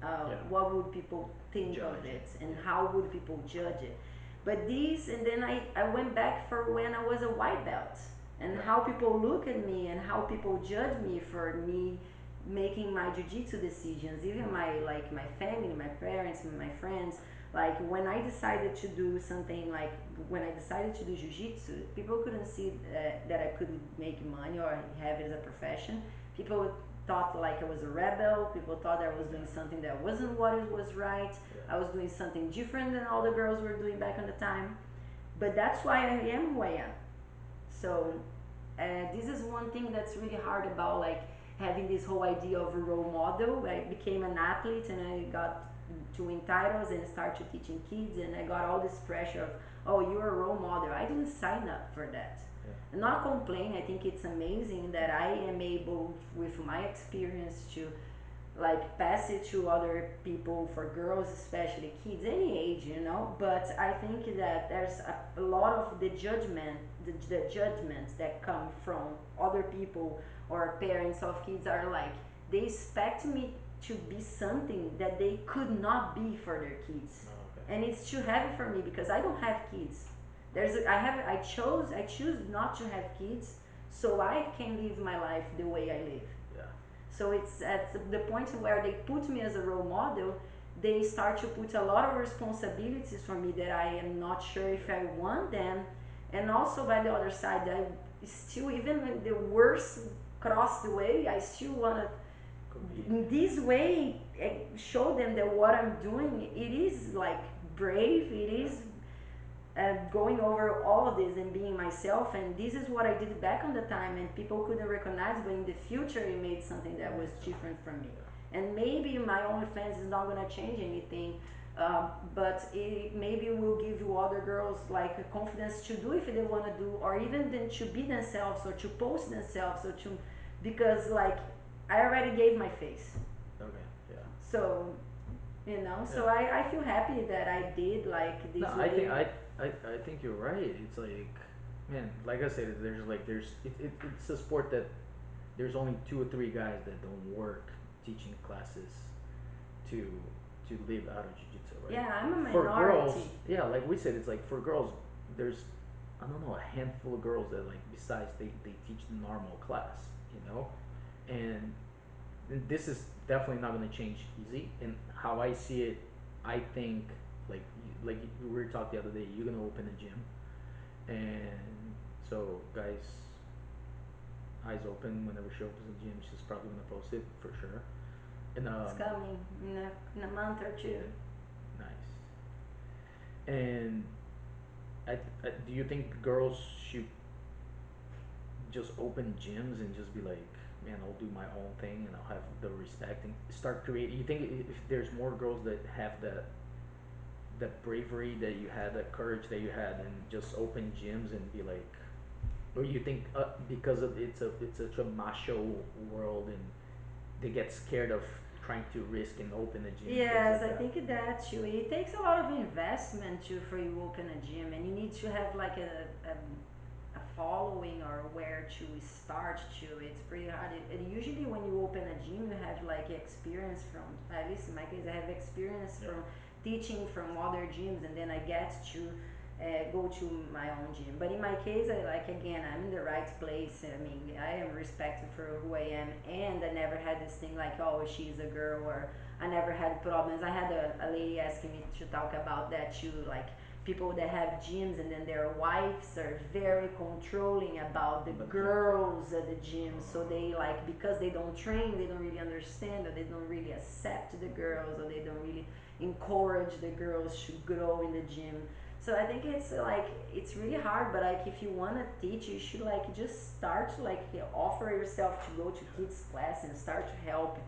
yeah, What would people think of judge it. it, and Yeah, how would people judge it? But these, and then I went back for when I was a white belt and yeah, how people look at me and how people judge me for me making my jiu-jitsu decisions, even my like my family, my parents, my friends. Like when I decided to do something, like when I decided to do jiu-jitsu, people couldn't see that I could make money or have it as a profession. People thought like I was a rebel. People thought I was yeah, doing something that wasn't what it was right. yeah, I was doing something different than all the girls were doing back on the time. But that's why I am who I am. So this is one thing that's really hard about like having this whole idea of a role model. I became an athlete and I got to win titles and start to teaching kids, and I got all this pressure of, oh, you're a role model. I didn't sign up for that. yeah, I'm not complain. I think it's amazing that yeah, I am able, with my experience, to like pass it to other people, for girls especially, kids any age, you know. But I think that there's a lot of the judgments that come from other people or parents of kids are like they expect me to be something that they could not be for their kids, oh, okay, and it's too heavy for me because I don't have kids. I choose not to have kids so I can live my life the way I live. yeah, So it's at the point where they put me as a role model, they start to put a lot of responsibilities for me that I am not sure if yeah, I want them. And also by the other side, I still, even when the worst cross the way, I still want to, compete. in this way, show them that what I'm doing, it is like brave, it Yeah, is going over all of this and being myself, and this is what I did back on the time and people couldn't recognize, but in the future it made something it that was means something. different from me. Yeah, And maybe my OnlyFans is not going to change anything, but it maybe will give you other girls like a confidence to do if they want to do, or even then to be themselves or to post themselves or to, because like I already gave my face. okay, yeah, So you know, yeah. so I feel happy that I did like No, this I think way. I think you're right. It's like, man, like I said, there's it's a sport that there's only two or three guys that don't work teaching classes to live out of jiu-jitsu, right? Yeah, I'm a For girls, minority. yeah, like we said, it's like for girls, there's I don't know, a handful of girls that like besides they teach the normal class, you know, and this is definitely not going to change easy. And how I see it, I think like we were talking the other day, you're gonna open a gym, and so guys, eyes open whenever she opens a gym, she's probably gonna post it for sure. And It's coming in a month or two. yeah, nice. And do you think girls should just open gyms and just be like man, I'll do my own thing and I'll have the respect and start creating. You think if there's more girls that have the bravery that you had, the courage that you had, and just open gyms and be like, or you think because of it's such a macho world and they get scared of trying to risk and open a gym, things Yes, like I that. think that too. It takes a lot of investment too for you open a gym, and you need to have like a following or where to start to. It's pretty hard. Usually when you open a gym, you have like experience from. At least in my case, I have experience Yeah. from teaching from other gyms, and then I get to. Go to my own gym, but in my case, I like again, I'm in the right place. I mean, I am respected for who I am, and I never had this thing like, oh, she's a girl, or I never had problems. I had a lady asking me to talk about that too, like people that have gyms and then their wives are very controlling about the But the gyms, girls at the gym. So uh, they like because they don't train, they don't really understand, or they don't really accept the girls, or they don't really encourage the girls to grow in the gym. So I think it's like it's really hard, but like if you wanna teach, you should like just start to like offer yourself to go to kids class and start to help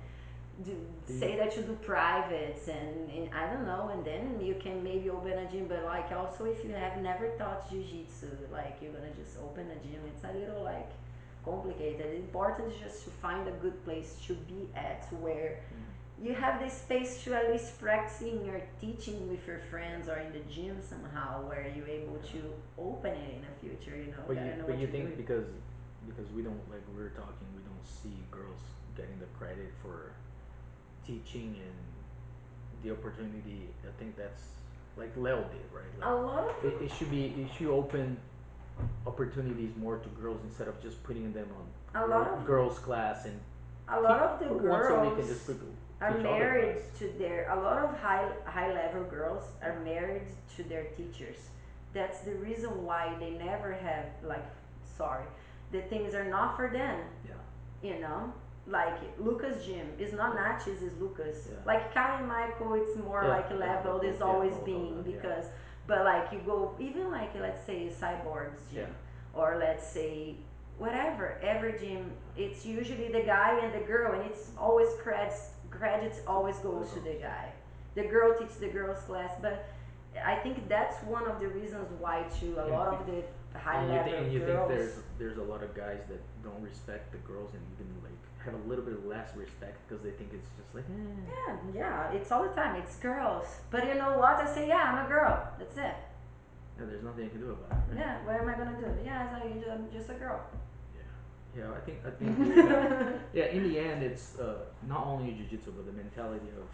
do do you, say that you do privates and I don't know, and then you can maybe open a gym. But like also if you have never taught jiu-jitsu, like you're gonna just open a gym, it's a little like complicated. The important is just to find a good place to be at where you have this space to at least practicing your teaching with your friends or in the gym somehow where you're able yeah. to open it in the future, you know, But gotta know but what you you're think doing. because we don't, like we were talking, we don't see girls getting the credit for teaching and the opportunity. I think that's like Leo did, right? Like A lot of it should open opportunities more to girls instead of just putting them a on lot of girls class and a lot of the once a week and girls just put, are teach other married class. to their a lot of high level girls Yeah, are married to their teachers. That's the reason why they never have like sorry, the things are not for them, yeah, you know, like Lucas gym is not yeah, Natchez, is Lucas. yeah, Like Kyle and Michael, it's more yeah, like yeah. leveled, it's Yeah, always both of been them. Yeah, because, but like you go even like let's say Cyborg's yeah, gym, or let's say whatever, every gym, it's usually the guy and the girl, and it's always credits always for the goes to girls. the Yeah. guy. The girl teaches the girls class, but I think that's one of the reasons why too a lot of the high level And you think girls. there's a lot of guys that don't respect the girls and even like have a little bit less respect because they think it's just like Yeah, yeah, it's all the time. It's girls. But you know what? I say, yeah, I'm a girl. That's it. yeah, there's nothing you can do about it, right? Yeah, what am I gonna do? Yeah, I'm just a girl. Yeah, yeah. I think yeah. In the end, it's not only jiu-jitsu but the mentality of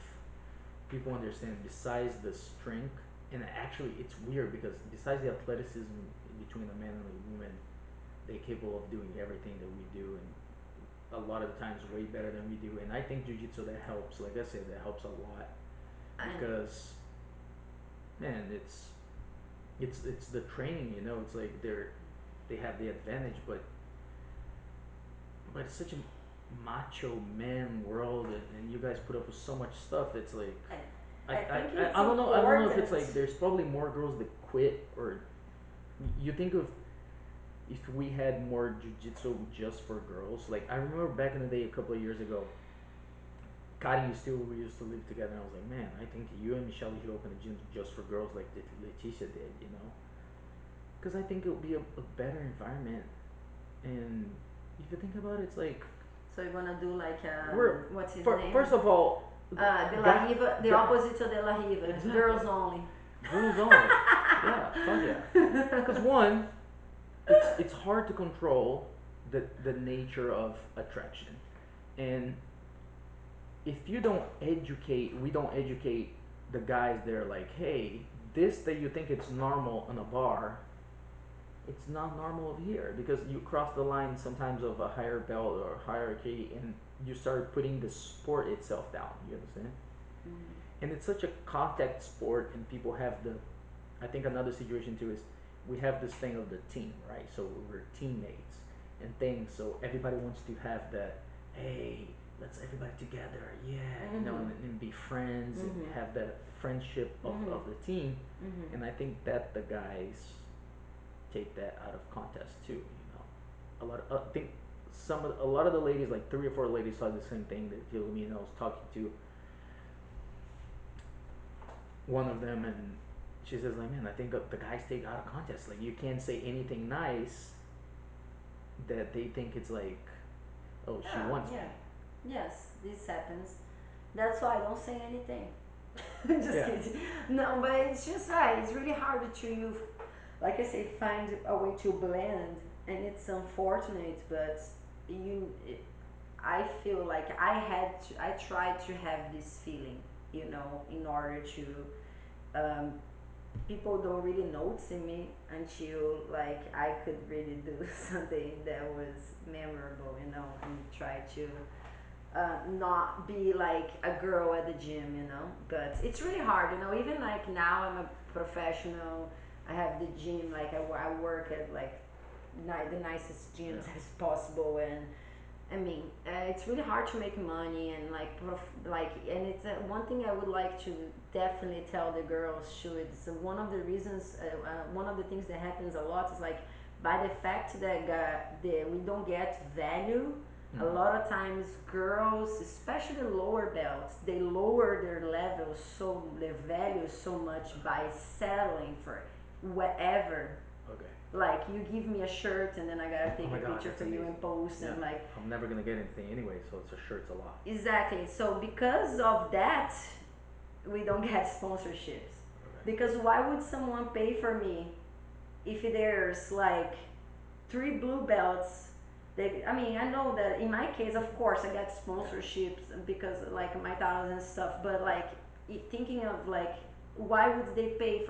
people understand. Besides the strength, and actually it's weird because besides the athleticism between a man and a woman, they're capable of doing everything that we do and a lot of the times way better than we do. And I think jiu-jitsu that helps. Like I said, that helps a lot And because man, it's the training. You know, it's like they have the advantage, but it's such a macho man world, and you guys put up with so much stuff. It's like I think it's I don't know. I don't know if it's important. like there's probably more girls that quit or you think of if we had more jujitsu just for girls. Like I remember back in the day, a couple of years ago, Kari used to we used to live together. And I was like, man, I think you and Michelle should open a gym just for girls, like Leticia did. You know, because I think it would be a better environment. And if you think about it, it's like So you're gonna do like we're what's his name? first of all, De La guy, Riva, the guy opposite to De La Riva, exactly girls only. girls only. Yeah, fuck yeah. Because one, it's hard to control the nature of attraction, and if you don't educate, we don't educate the guys. They're like, hey, this that you think it's normal in a bar, it's not normal here because you cross the line sometimes of a higher belt or hierarchy, and you start putting the sport itself down. You understand? And it's such a contact sport, and people have the I think another situation too is we have this thing of the team, right? So we're teammates and things. So everybody wants to have that, hey, let's everybody together, yeah, you know, and be friends and Mhm. have that friendship of the team. Mhm. And I think that the guys take that out of contest too, you know. A lot of, I think a lot of the ladies, like 3 or 4 ladies, saw the same thing that you me, and I was talking to one of them, and she says like, man, I think the guys take out of context. Like you can't say anything nice that they think it's like, oh, she Ah, wants yeah. me. Yes, this happens. That's why I don't say anything. Just Yeah, kidding. No, but it's just right. It's really hard to you, like I say, find a way to blend, and it's unfortunate, but you, I feel like I tried to have this feeling, in order to, um, people don't really notice me until like I could really do something that was memorable, and try to, not be like a girl at the gym. But it's really hard, even like now I'm a professional. I have the gym, like I work at like the nicest yeah, gyms as possible, and I mean, it's really hard to make money, and like, and it's, one thing I would like to definitely tell the girls should. So one of the reasons, one of the things that happens a lot is like, by the fact that, we don't get value. A mm-hmm. lot of times, girls, especially lower belts, they lower their levels, so their value so much by settling for whatever. Okay. Like, you give me a shirt, and then I gotta Oh take my a god, picture that's for you amazing. and post, Yeah, and like, I'm never gonna get anything anyway, so it's a shirt's a lot. exactly. So because of that, we don't get sponsorships. Okay. Because why would someone pay for me if there's like three blue belts? I mean, I know that in my case, of course, I get Yeah. sponsorships because like my titles and stuff. But like, thinking of like, why would they pay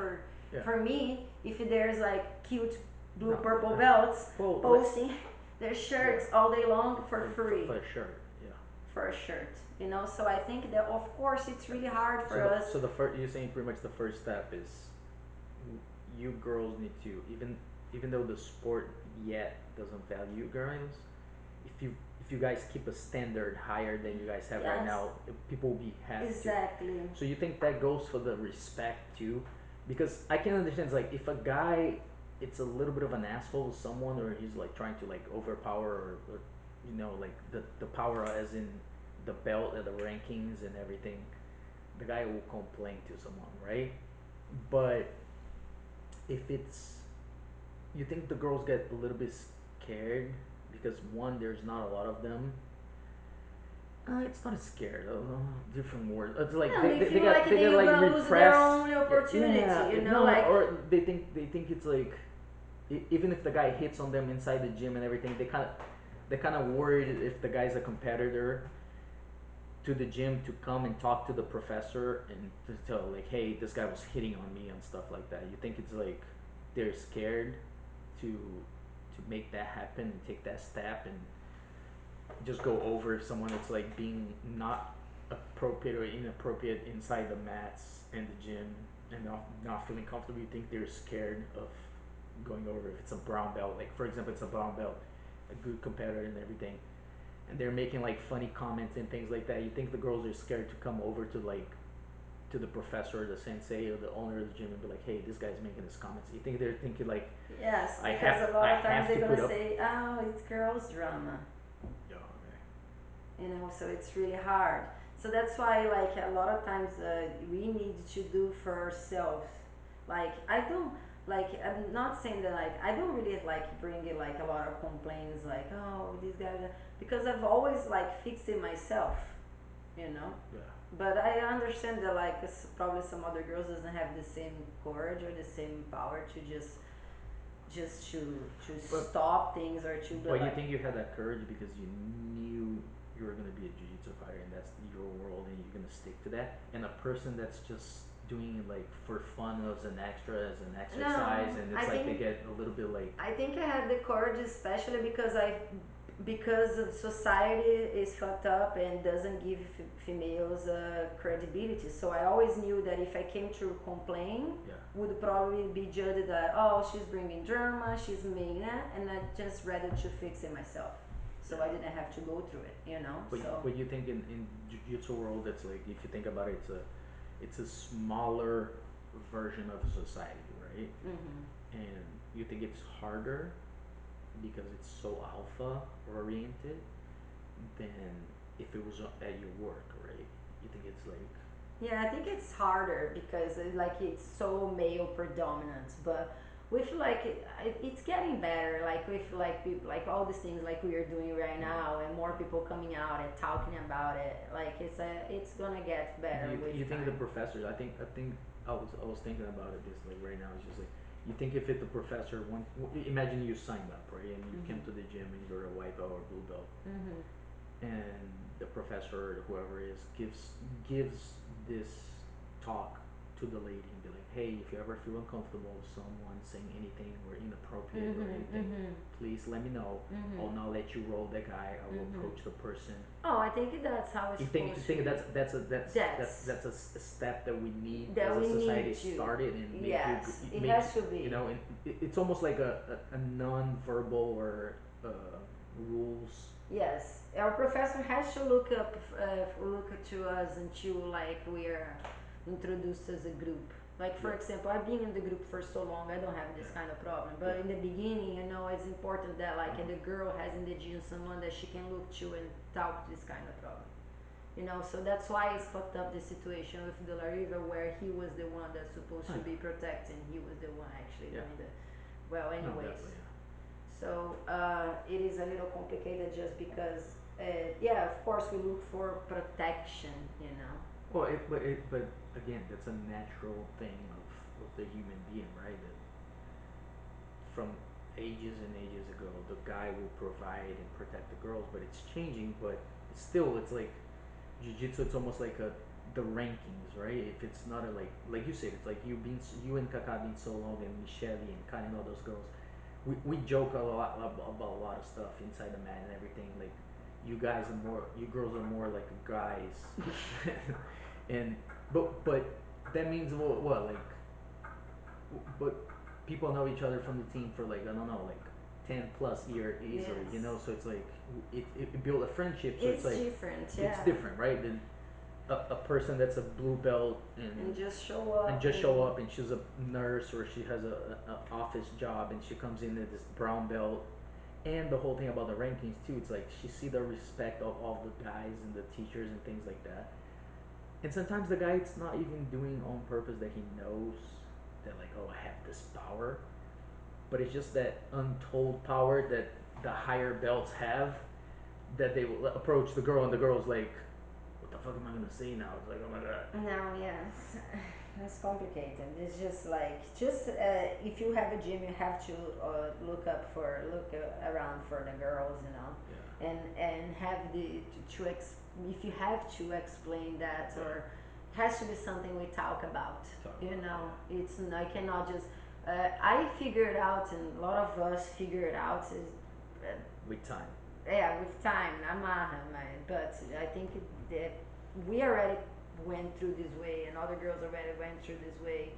Yeah. for me if there's like cute blue No. purple Yeah. belts Well, posting their yeah. shirts all day long for For free? a shirt. Yeah. For a shirt. So I think that of course it's Yeah. really hard So for the us. so the first you're saying pretty much the first step is you girls need to, even though the sport yet doesn't value girls, if you guys keep a standard higher than you guys have right Yes, now, people will be happy to. exactly. So you think that goes for the respect too? Because I can understand, it's like if a guy, it's a little bit of an asshole to someone, or he's like trying to like overpower, or like the power as in the belt and the rankings and everything, the guy will complain to someone, right? But if it's, you think the girls get a little bit scared because one, there's not a lot of them. It's not scared. Different word. It's like No, they they feel got like they get they're like gonna lose their repressed. only Yeah, opportunity, yeah. No, like, or they think it's like, even if the guy hits on them inside the gym and everything, they kind of worried if the guy's a competitor to the gym to come and talk to the professor and to tell like, hey, this guy was hitting on me and stuff like that. You think it's like they're scared to make that happen and take that step and just go over someone that's like being not appropriate or inappropriate inside the mats and the gym, and not feeling comfortable. You think they're scared of going over if it's a brown belt, like for example it's a brown belt, a good competitor and everything, and they're making like funny comments and things like that. You think the girls are scared to come over to like to the professor or the sensei or the owner of the gym and be like, hey, this guy's making these comments? You think they're thinking like, yes, i because have a lot i of times have they're to gonna put up. say, oh, it's girls' drama. Yeah, okay. So it's really hard. So that's why, like, a lot of times, we need to do for ourselves. Like, I don't, like, I'm not saying that, like, I don't really like bringing like a lot of complaints, like, oh, this guy, because I've always like fixed it myself, you know. Yeah. But I understand that, like, probably some other girls doesn't have the same courage or the same power to just to But stop things, or to be But you like, think you had that courage because you knew you were gonna be a jiu-jitsu fighter and that's your world and you're gonna stick to that. And a person that's just doing it like for fun as an extra, as an no, exercise, and I it's like they think get a little bit like, I think I had the courage, especially because of society is fucked up and doesn't give females, credibility. So I always knew that if I came to complain, yeah, would probably be judged that, oh, she's bringing drama, she's making that, and I just rather to fix it myself. yeah. So I didn't have to go through it. But So, but you think in jiu-jitsu world, it's like, if you think about it, it's a smaller version of society, right? hmm And you think it's harder because it's so alpha oriented than if it was at your work, right? You think it's like Yeah, I think it's harder because like it's so male predominant, but with like it's getting better. Like with like people like all these things like we are doing right now, and more people coming out and talking about it. Like it's gonna get better you with think the time. professors? I think I was thinking about it this like right now. It's just like you think if it the professor once imagine you signed up right and you came Mhm. to the gym and you're a white belt or blue belt Mhm. and the professor or whoever is gives this talk to the lady and be like, hey, if you ever feel uncomfortable with someone saying anything or inappropriate or Mhm. anything, Mhm. please let me know. I'll Mhm. not let you roll the guy. I will Mhm. approach the person. Oh, I think that's how it's You supposed to think be. That's that's a step that we need as that a we need society to. started and Yes, it make has to be. and it's almost like a non-verbal or uh, rules. Yes, our professor has to look to us until like we are introduced as a group. Like for Yeah, example, I've been in the group for so long, I don't have this yeah, kind of problem. yeah. But in the beginning, it's important that like Uh-huh. the girl has in the gym someone that she can look to and talk this kind of problem. So that's why it's fucked up the situation with De La Riva, where he was the one that's supposed Oh to yeah, be protecting. He was the one actually yeah. doing the well, No, anyways. definitely, So it is a little complicated just because, yeah, of course we look for protection. well, but again, that's a natural thing of the human being, right? That from ages and ages ago, the guy will provide and protect the girls, but it's changing. But it's like jiu-jitsu. It's almost like a the rankings, right? If it's not a like you said, it's like you and Kaká being so long and Michelle and Kai and all those girls. We joke a lot about a lot of stuff inside the mat and everything. Like you girls are more like guys, and but that means what like but people know each other from the team for like I don't know like 10 plus year easily, you know. Yes. So it's like it built a friendship. So it's It's like different, it's yeah. different, right? Than a person that's a blue belt And just show and up just show and up and she's a nurse or she has a office job and she comes in at this brown belt and the whole thing about the rankings too, it's like she see the respect of all the guys and the teachers and things like that. And sometimes the guy it's not even doing on purpose that he knows that like, oh, I have this power, but it's just that untold power that the higher belts have that they will approach the girl and the girl's like, what the fuck am I gonna say now? It's like, oh my god. no, yes, it's complicated. It's just like if you have a gym, you have to look around for the girls, Yeah, and have if you have to explain that, yeah. or it has to be something we talk about. Talk about it, yeah. I cannot just. I figured out, and a lot of us figured out is. With time. Yeah, with time, but I think that we already went through this way, and other girls already went through this way.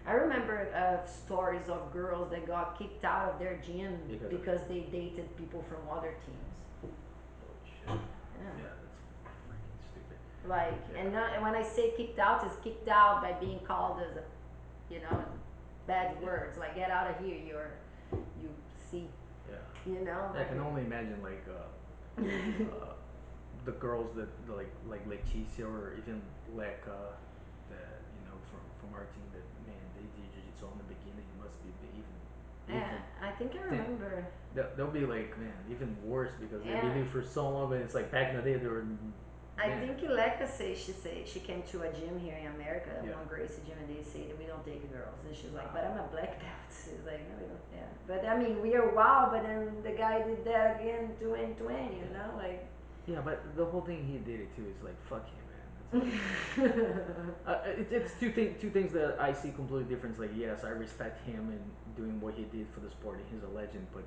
I remember stories of girls that got kicked out of their gym Because of because they dated people from other teams. holy shit. Yeah. Yeah, that's freaking stupid. Like, Yeah, and when I say kicked out, it's kicked out by being called as you know, bad yeah, words. Like, get out of here, you see, yeah. Yeah, I like can it. only imagine like the girls that like Leticia or even Leka that you know from our team that man they did jiu-jitsu in the beginning must be Yeah, even I think I then remember. they'll be like man even worse because they've been Yeah, doing it for so long and it's like back in the day they were I man think Ileka she came to a gym here in America, yeah one Gracie gym, and they say that we don't take girls, and she's like, but wow I'm a black belt. She's like, no, we don't. Yeah, but I mean, we are wow. But then the guy did that again, 2020. yeah Like. yeah but the whole thing he did it too is like fuck him man it's like it's two things that I see completely different. It's like yes, I respect him and doing what he did for the sport, and he's a legend. But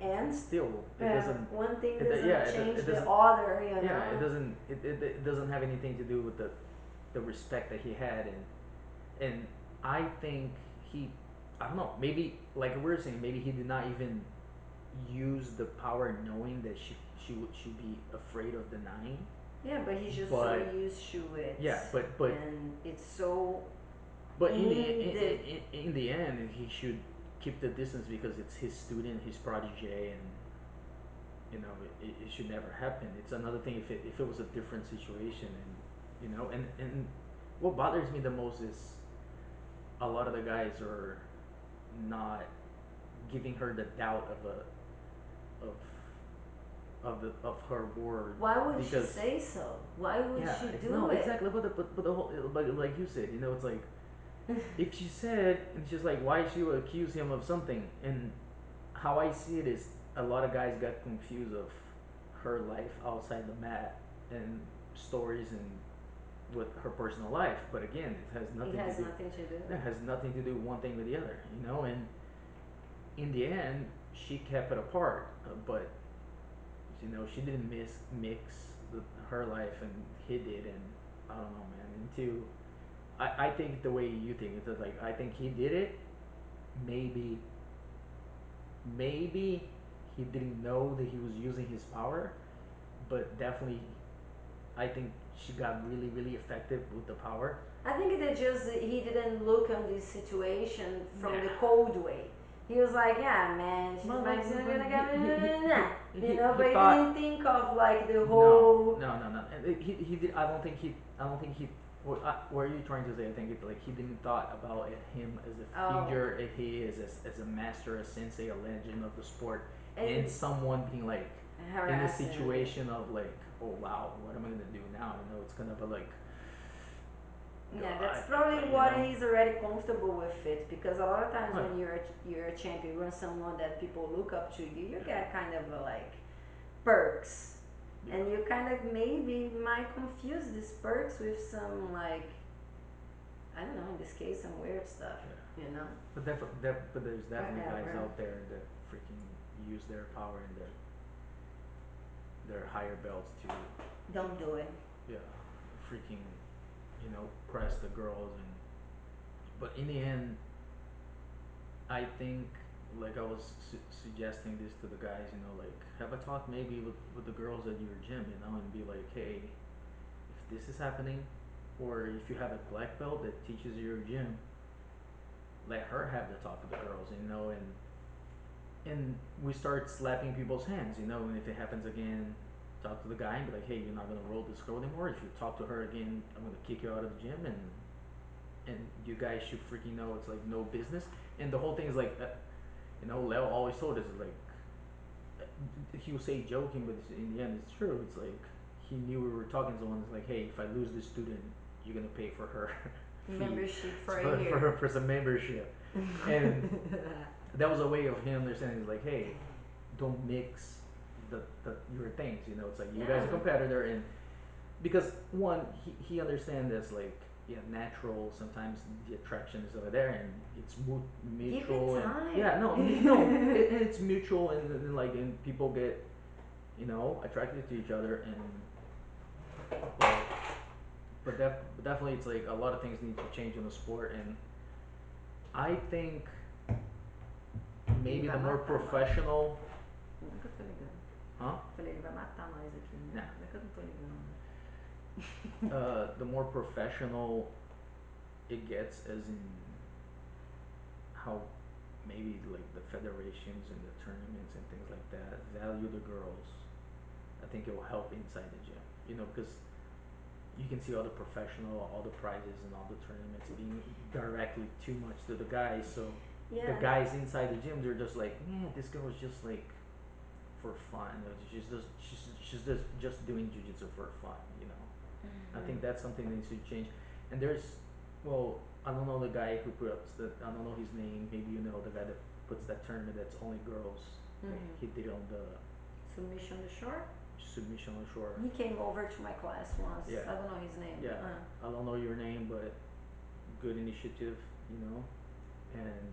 And it's still it doesn't one thing yeah doesn't change it the doesn't other, yeah it doesn't have anything to do with the respect that he had and I think he I don't know maybe like we were saying maybe he did not even use the power knowing that she'd be afraid of denying Yeah, but he's just so but used to it, yeah and it's so but in the in the end he should keep the distance because it's his student, his protege, and it should never happen. It's another thing if it was a different situation, and and what bothers me the most is a lot of the guys are not giving her the doubt of of her word Why would she because say so? Why would yeah she no do it? exactly but the whole but like you said it's like if she said and she's like why she would accuse him of something and how I see it is a lot of guys got confused of her life outside the mat and stories and with her personal life but again it has It nothing to has do nothing to do. that has nothing to do one thing with the other and in the end she kept it apart but she didn't mix her life and he did and I don't know man and two I think the way you think it's like I think he did it maybe maybe he didn't know that he was using his power but definitely I think she got really really effective with the power. I think that just he didn't look on this situation from the Nah. cold way. He was like, yeah, man, she's Well, my no, sister, but gonna get me, nah, he but he didn't thought think of like the no, whole. no, no, no. And he did. I don't think he. What are you trying to say? I think it's like he didn't thought about it, him as a Oh, figure. He is as a master, a sensei, a legend of the sport, and and someone being like in the harassing me. situation of like, oh wow, what am I gonna do now? It's kind of a like, Yeah, that's like probably what he's already comfortable with it because a lot of times right, when you're a champion, when someone that people look up to you, you get kind of like perks, yeah, and you kind of maybe might confuse these perks with some like I don't know in this case some weird stuff, yeah. you know. But there's definitely guys Whatever. out there that freaking use their power and their higher belts to Don't do it. yeah, freaking, press the girls but in the end, I think like I was suggesting this to the guys, like have a talk maybe with the girls at your gym, and be like, hey, if this is happening, or if you have a black belt that teaches your gym, let her have the talk with the girls, and we start slapping people's hands, and if it happens again, talk to the guy and be like, hey, you're not gonna roll this girl anymore. If you talk to her again, I'm gonna kick you out of the gym, and you guys should freaking know it's like no business. And the whole thing is like, Leo always told us like he would say joking, but in the end, it's true. It's like he knew we were talking to someone. It's like, hey, if I lose this student, you're gonna pay for her fee, Membership for so a for year. her for some membership, and that was a way of him understanding. It's like, hey, don't mix the your things. It's like you guys are Yeah. competitor, and because one he understands this like yeah natural sometimes the attraction is over there and it's Give it mutual and yeah no no time. it's mutual and like and people get attracted to each other and but but definitely it's like a lot of things need to change in the sport and I think Ele maybe vai the more matar nós. professional Nunca tô ligando. huh Falei, ele vai matar nós aqui, né? nah Como é que eu não tô ligando? the more professional it gets as in how maybe like the federations and the tournaments and things like that value the girls. I think it will help inside the gym, because you can see all the professional, all the prizes and all the tournaments being directly too much to the guys. So the Yeah. guys inside the gym, they're just like, man, this girl is just like for fun. She's just doing jujitsu for fun. I think that's something that needs to change. And there's, well, I don't know the guy who puts that. I don't know his name. Maybe you know the guy that puts that tournament that's only girls. He did it on the Submission to shore. submission on shore. He came over to my class once. Yeah, I don't know his name. yeah. I don't know your name, but good initiative, and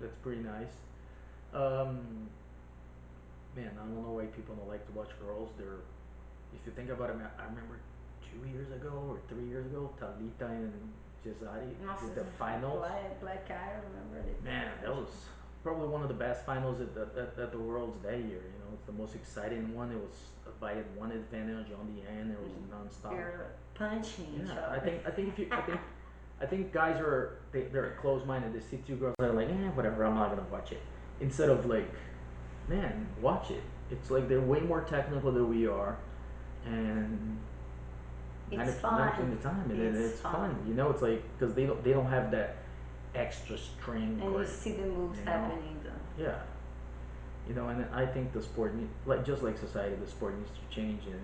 that's pretty nice. Um, man, I don't know why people don't like to watch girls. If you think about it, man, I remember 2 years ago or 3 years ago, Talita and Cesari Nossa, did the finals. Black Eye, I remember they Man, that was probably one of the best finals at the Worlds that year. It's the most exciting one. It was by one advantage on the end. It was nonstop. you're punching each Yeah, other. I think I think guys they're closed minded. They see two girls, they're like, whatever, I'm not gonna watch it. Instead of like, man, watch it. It's like they're way more technical than we are, and It's 90% fun. of the time, It's it's fun. fun. You know, it's like because they don't have that extra strength And or you see the moves you know, happening though. yeah, you know, and I think the sport like just like society, the sport needs to change, and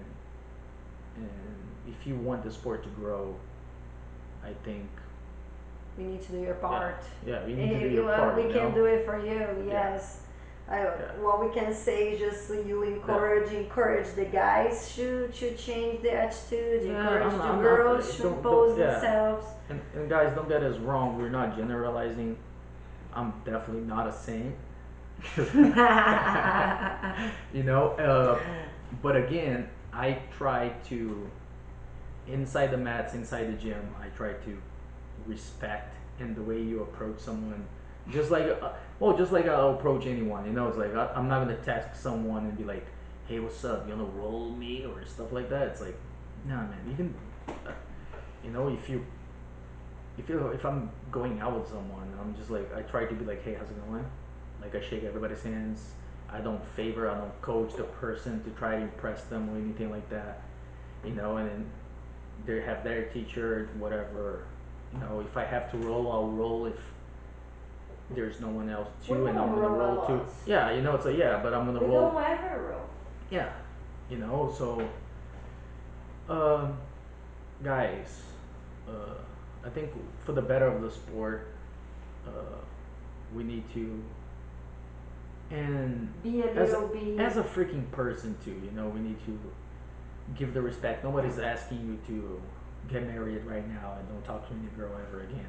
if you want the sport to grow, I think You need to do your yeah, part. yeah, you need to do your Well, part. we You can know, do it for you, yeah, yes. yeah, What we can say is just you yeah. encourage the guys to change their attitude, Yeah, encourage the I'm not. girls to Don't. impose Yeah, themselves. and guys, don't get us wrong. We're not generalizing. I'm definitely not a saint. You know, but again, I try to inside the mats, inside the gym. I try to respect and the way you approach someone, just like just like I'll approach anyone. You know, it's like I'm not gonna text someone and be like, "Hey, what's up? You wanna roll me?" or stuff like that. It's like, nah, man. You can, uh, you know, if I'm going out with someone, I'm just like I try to be like, "Hey, how's it going?" Like I shake everybody's hands. I don't coach the person to try to impress them or anything like that. You know, and then they have their teacher, whatever. You know, if I have to roll, I'll roll. If there's no one else We to, and don't I'm gonna roll a roll too. lot. Yeah, you know, it's like yeah, but I'm gonna We roll. don't ever roll. Yeah, you know, so um, guys, uh, I think for the better of the sport, uh, we need to, and Be a as little bit. as a freaking person too, you know, we need to give the respect. Nobody's asking you to get married right now and don't talk to any girl ever again.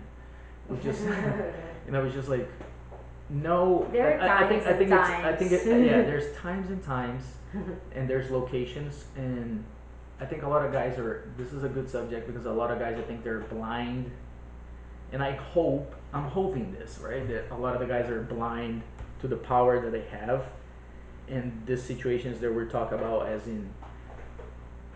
We just, you know, it's just like no. There are times I and think it's I think times. it yeah. There's times and times, and there's locations, and I think a lot of guys are. This is a good subject because a lot of guys I think they're blind, and I'm hoping this right that a lot of the guys are blind to the power that they have, and these situations that we're talking about as in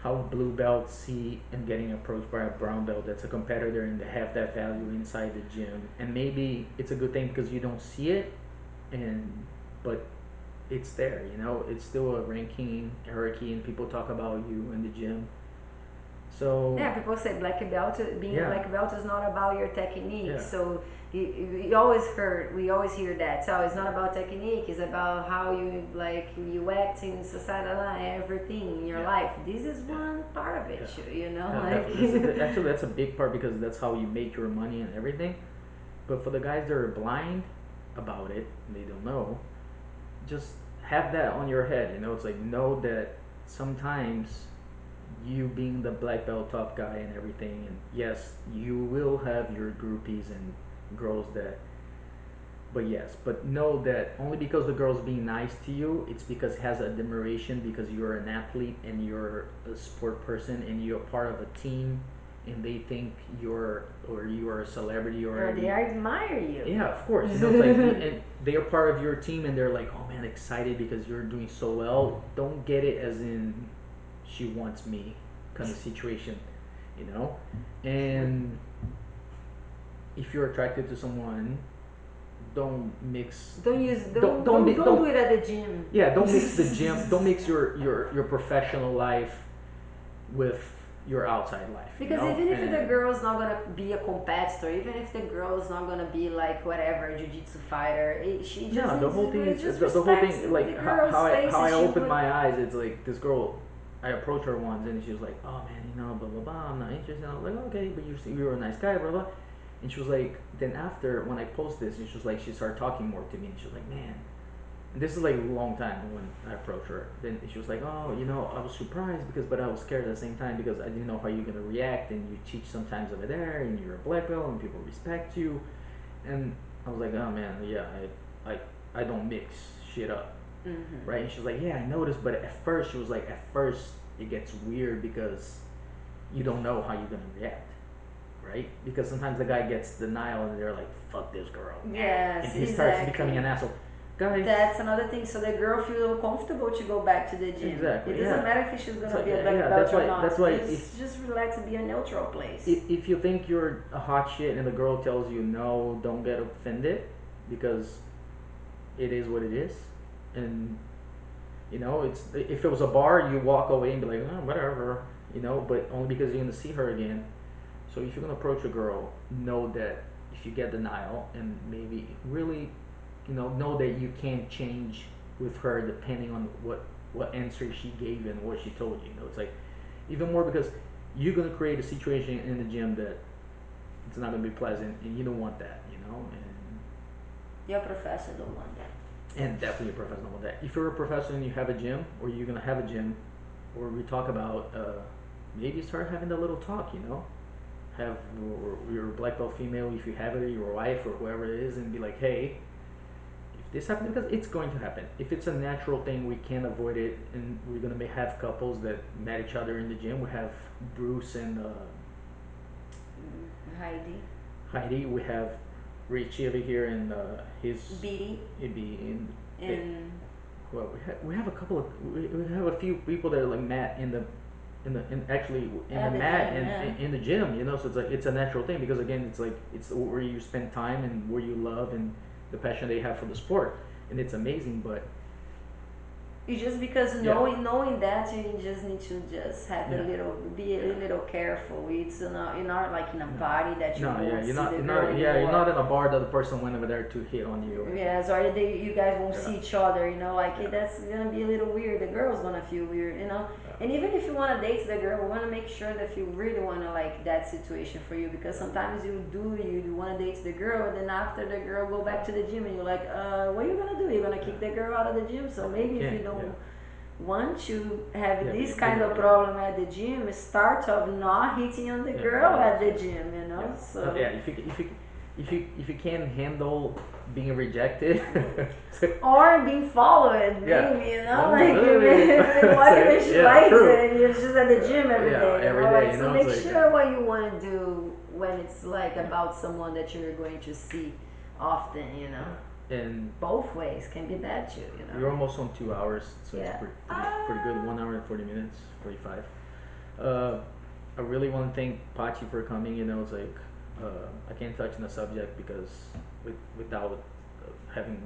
how blue belts see and getting approached by a brown belt that's a competitor and they have that value inside the gym, and maybe it's a good thing because you don't see it, and but it's there, you know, it's still a ranking hierarchy and people talk about you in the gym, so Yeah, people say black belt. Being a yeah, black belt is not about your technique. yeah, So we always hear that. So it's not about technique. It's about how you you act in society, everything in your yeah, life. This is yeah, one part of it. yeah, You know, yeah, like definitely. Actually, that's a big part because that's how you make your money and everything. But for the guys that are blind about it, and they don't know, just have that on your head. You know, it's like know that sometimes you being the black belt top guy and everything, and yes, you will have your groupies and girls that. But yes, but know that only because the girl's being nice to you, it's because it has admiration because you're an athlete and you're a sport person and you're part of a team, and they think you are a celebrity they already. admire you. Yeah, of course. You know, it's like, and they are part of your team, and they're like, oh man, excited because you're doing so well. Don't get it as in she wants me kind of situation, you know. And if you're attracted to someone, don't mix. Don't use don't do Don't it at the gym. yeah. Don't mix the gym. Don't mix your professional life with your outside life. You Because know, even if the and girl's not gonna be a competitor, even if the girl's not gonna be like whatever jiu-jitsu fighter, she just no, the needs whole thing to is just the whole respects thing. the Like girl's space how and I she opened would. my eyes. It's like this girl. I approached her once and she was like, "Oh man, you know, blah blah blah. I'm not interested." And I was like, "Okay, but you're a nice guy, blah blah." And she was like, then after when I post this, and she was like, she started talking more to me, and she was like, "Man." And this is like a long time when I approached her. Then she was like, "Oh, you know, I was surprised because, but I was scared at the same time because I didn't know how you're gonna react. And you teach sometimes over there, and you're a black belt, and people respect you." And I was like, "Oh man, yeah, I don't mix shit up, Mm-hmm. right?" And she was like, "Yeah, I noticed, but at first," she was like, "at first it gets weird because you don't know how you're gonna react." Right? Because sometimes the guy gets denial and they're like, "Fuck this girl," Yes, and he starts exactly. becoming an asshole. guys. That's another thing. So the girl feels comfortable to go back to the gym. Exactly. It Yeah. doesn't matter if she's It's gonna like be a black yeah. belt or That's not. why Just relax and be a neutral place. if you think you're a hot shit and the girl tells you no, don't get offended, because it is what it is, and it's if it was a bar, you walk away and be like, oh, whatever, but only because you're gonna see her again. So if you're gonna approach a girl, know that if you get denial, and maybe really, know that you can't change with her depending on what answer she gave and what she told you. It's like even more because you're gonna create a situation in the gym that it's not gonna be pleasant, and you don't want that, You're a professional one. and definitely a professional with that. If you're a professional and you have a gym, or you're gonna have a gym, or we talk about maybe start having that little talk, have your black belt female, if you have it, your wife or whoever it is, and be like, hey, if this happens, because it's going to happen. If it's a natural thing, we can't avoid it, and we're gonna have couples that met each other in the gym. We have Bruce and Heidi, Heidi. We have Richie over here and his Beatty, it'd be in and well, we have a couple of we have a few people that are like met in actually in the at the mat gym, and yeah. in the gym, so it's like it's a natural thing, because again it's like it's where you spend time and where you love and the passion they have for the sport, and it's amazing. But It's just because yeah, knowing that you just need to just have a yeah, little be a yeah. little careful. It's not you're not like in a No, party that you no, yeah, won't see the you're girl not, yeah, you're anymore. not in a bar that the person went over there to hit on you. Yes, or you guys won't Yeah, see each other. Like yeah, that's gonna be a little weird. The girl's gonna feel weird. yeah, And even if you wanna date the girl, we wanna make sure that you really wanna like that situation for you, because sometimes you wanna date the girl, and then after the girl go back to the gym and you're like, what are you gonna do? You're gonna kick the girl out of the gym. So maybe if you can't, don't yeah, want to have yeah, this but kind of problem at the gym, start of not hitting on the yeah, girl yeah, at the yeah. gym. Yeah, So yeah. If you can't handle being rejected, or being followed, yeah, maybe like what if so, she yeah, likes true. it? You're just at the gym every Yeah, day, every day. like so. It's Make like sure what you want to do when it's like yeah, about someone that you're going to see often. yeah. And Both ways can be bad too. we're almost on 2 hours, so it's Yeah. pretty good. 1 hour and 40 minutes, 45. Uh, I really want to thank Pachi for coming. It's like I can't touch on the subject because without having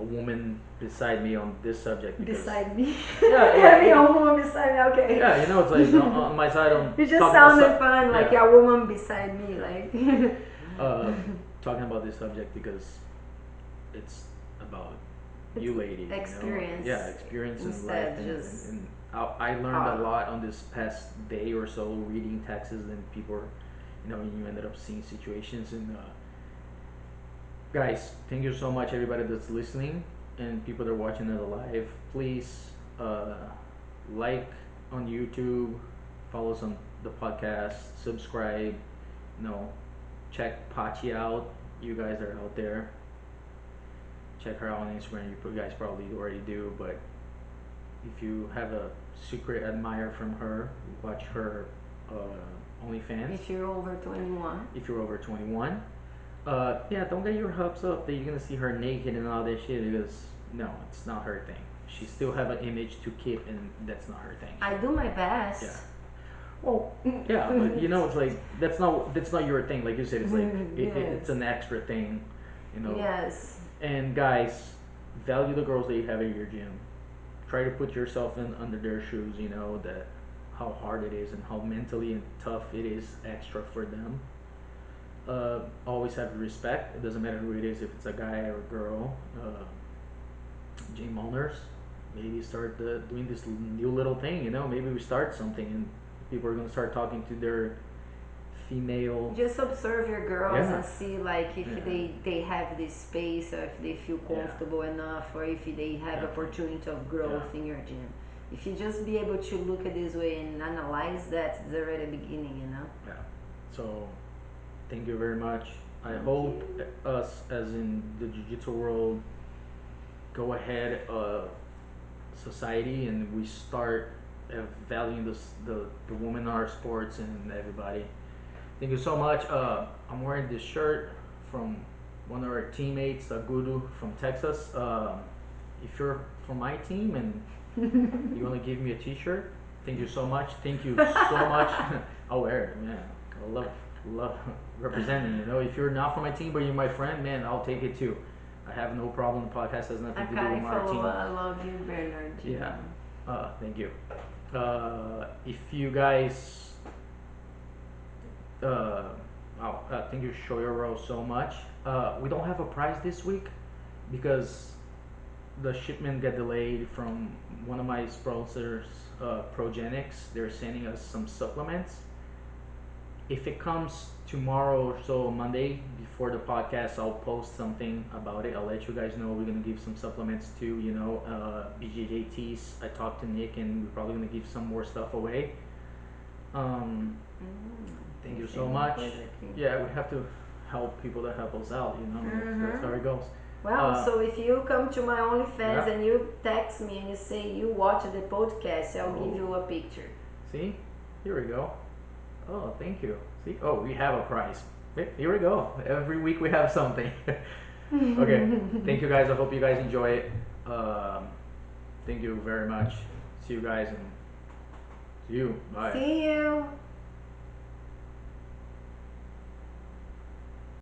a woman beside me on this subject, because Beside me, yeah, having a woman beside me. Okay. yeah, it's like on my side on It just talking about sounded fun, like yeah, a woman beside me, like. uh, talking about this subject because it's about It's you, lady. experience Yeah, experience in life, instead just and I learned a uh, lot on this past day or so reading texts, and people, and you ended up seeing situations, and guys, thank you so much, everybody that's listening and people that are watching it live. Please uh, like on YouTube, follow us on the podcast, subscribe, check Pachi out. You guys are out there. Check her out on Instagram. You guys probably already do, but if you have a secret admirer from her, watch her OnlyFans. if you're over 21. If you're over 21, yeah, don't get your hopes up that you're gonna see her naked and all that shit, because no, it's not her thing. She still have an image to keep, and that's not her thing. I do my Yeah. best. Well, yeah, but it's like that's not your thing. Like you said, it's like it's Yes. an extra thing. Yes. And guys, value the girls that you have at your gym. Try to put yourself in under their shoes. That how hard it is and how mentally and tough it is extra for them. Always have respect. It doesn't matter who it is, if it's a guy or a girl. Gym owners, maybe start doing this new little thing. Maybe we start something and people are gonna start talking to their female. Just observe your girls Yeah, and see like if yeah, they have this space, or if they feel yeah, comfortable enough, or if they have definitely. opportunity of Yeah, growth in your gym. If you just be able to look at this way and analyze that, it's already beginning. yeah. So thank you very much. I Thank hope you. us, as in the jiu-jitsu world, go ahead of society, and we start valuing the women in our sports and everybody. Thank you so much. I'm wearing this shirt from one of our teammates, Guru from Texas. If you're from my team and you want to give me a T-shirt, thank you so much. Thank you so much. I'll wear it, man. I love representing. You know, if you're not from my team but you're my friend, man, I'll take it too. I have no problem. The podcast has nothing to do with Okay, my follow. team. I love you, Bernard. Yeah. Thank you. If you guys, uh, thank you, Shoyoro, so much. We don't have a prize this week because the shipment got delayed from one of my sponsors, Progenics. They're sending us some supplements. If it comes tomorrow or so, Monday, before the podcast, I'll post something about it. I'll let you guys know we're gonna give some supplements too. You know, BJJ teas. I talked to Nick, and we're probably gonna give some more stuff away. Um, Thank you so much. Yeah, we have to help people that help us out. You know, that's how it goes. Well, so if you come to my OnlyFans Yeah. and you text me and you say you watch the podcast, I'll give Oh. you a picture. See, here we go. Oh, thank you. See, oh, we have a prize. Here we go. Every week we have something. Okay, thank you guys. I hope you guys enjoy it. Thank you very much. See you guys and see you. Bye. See you.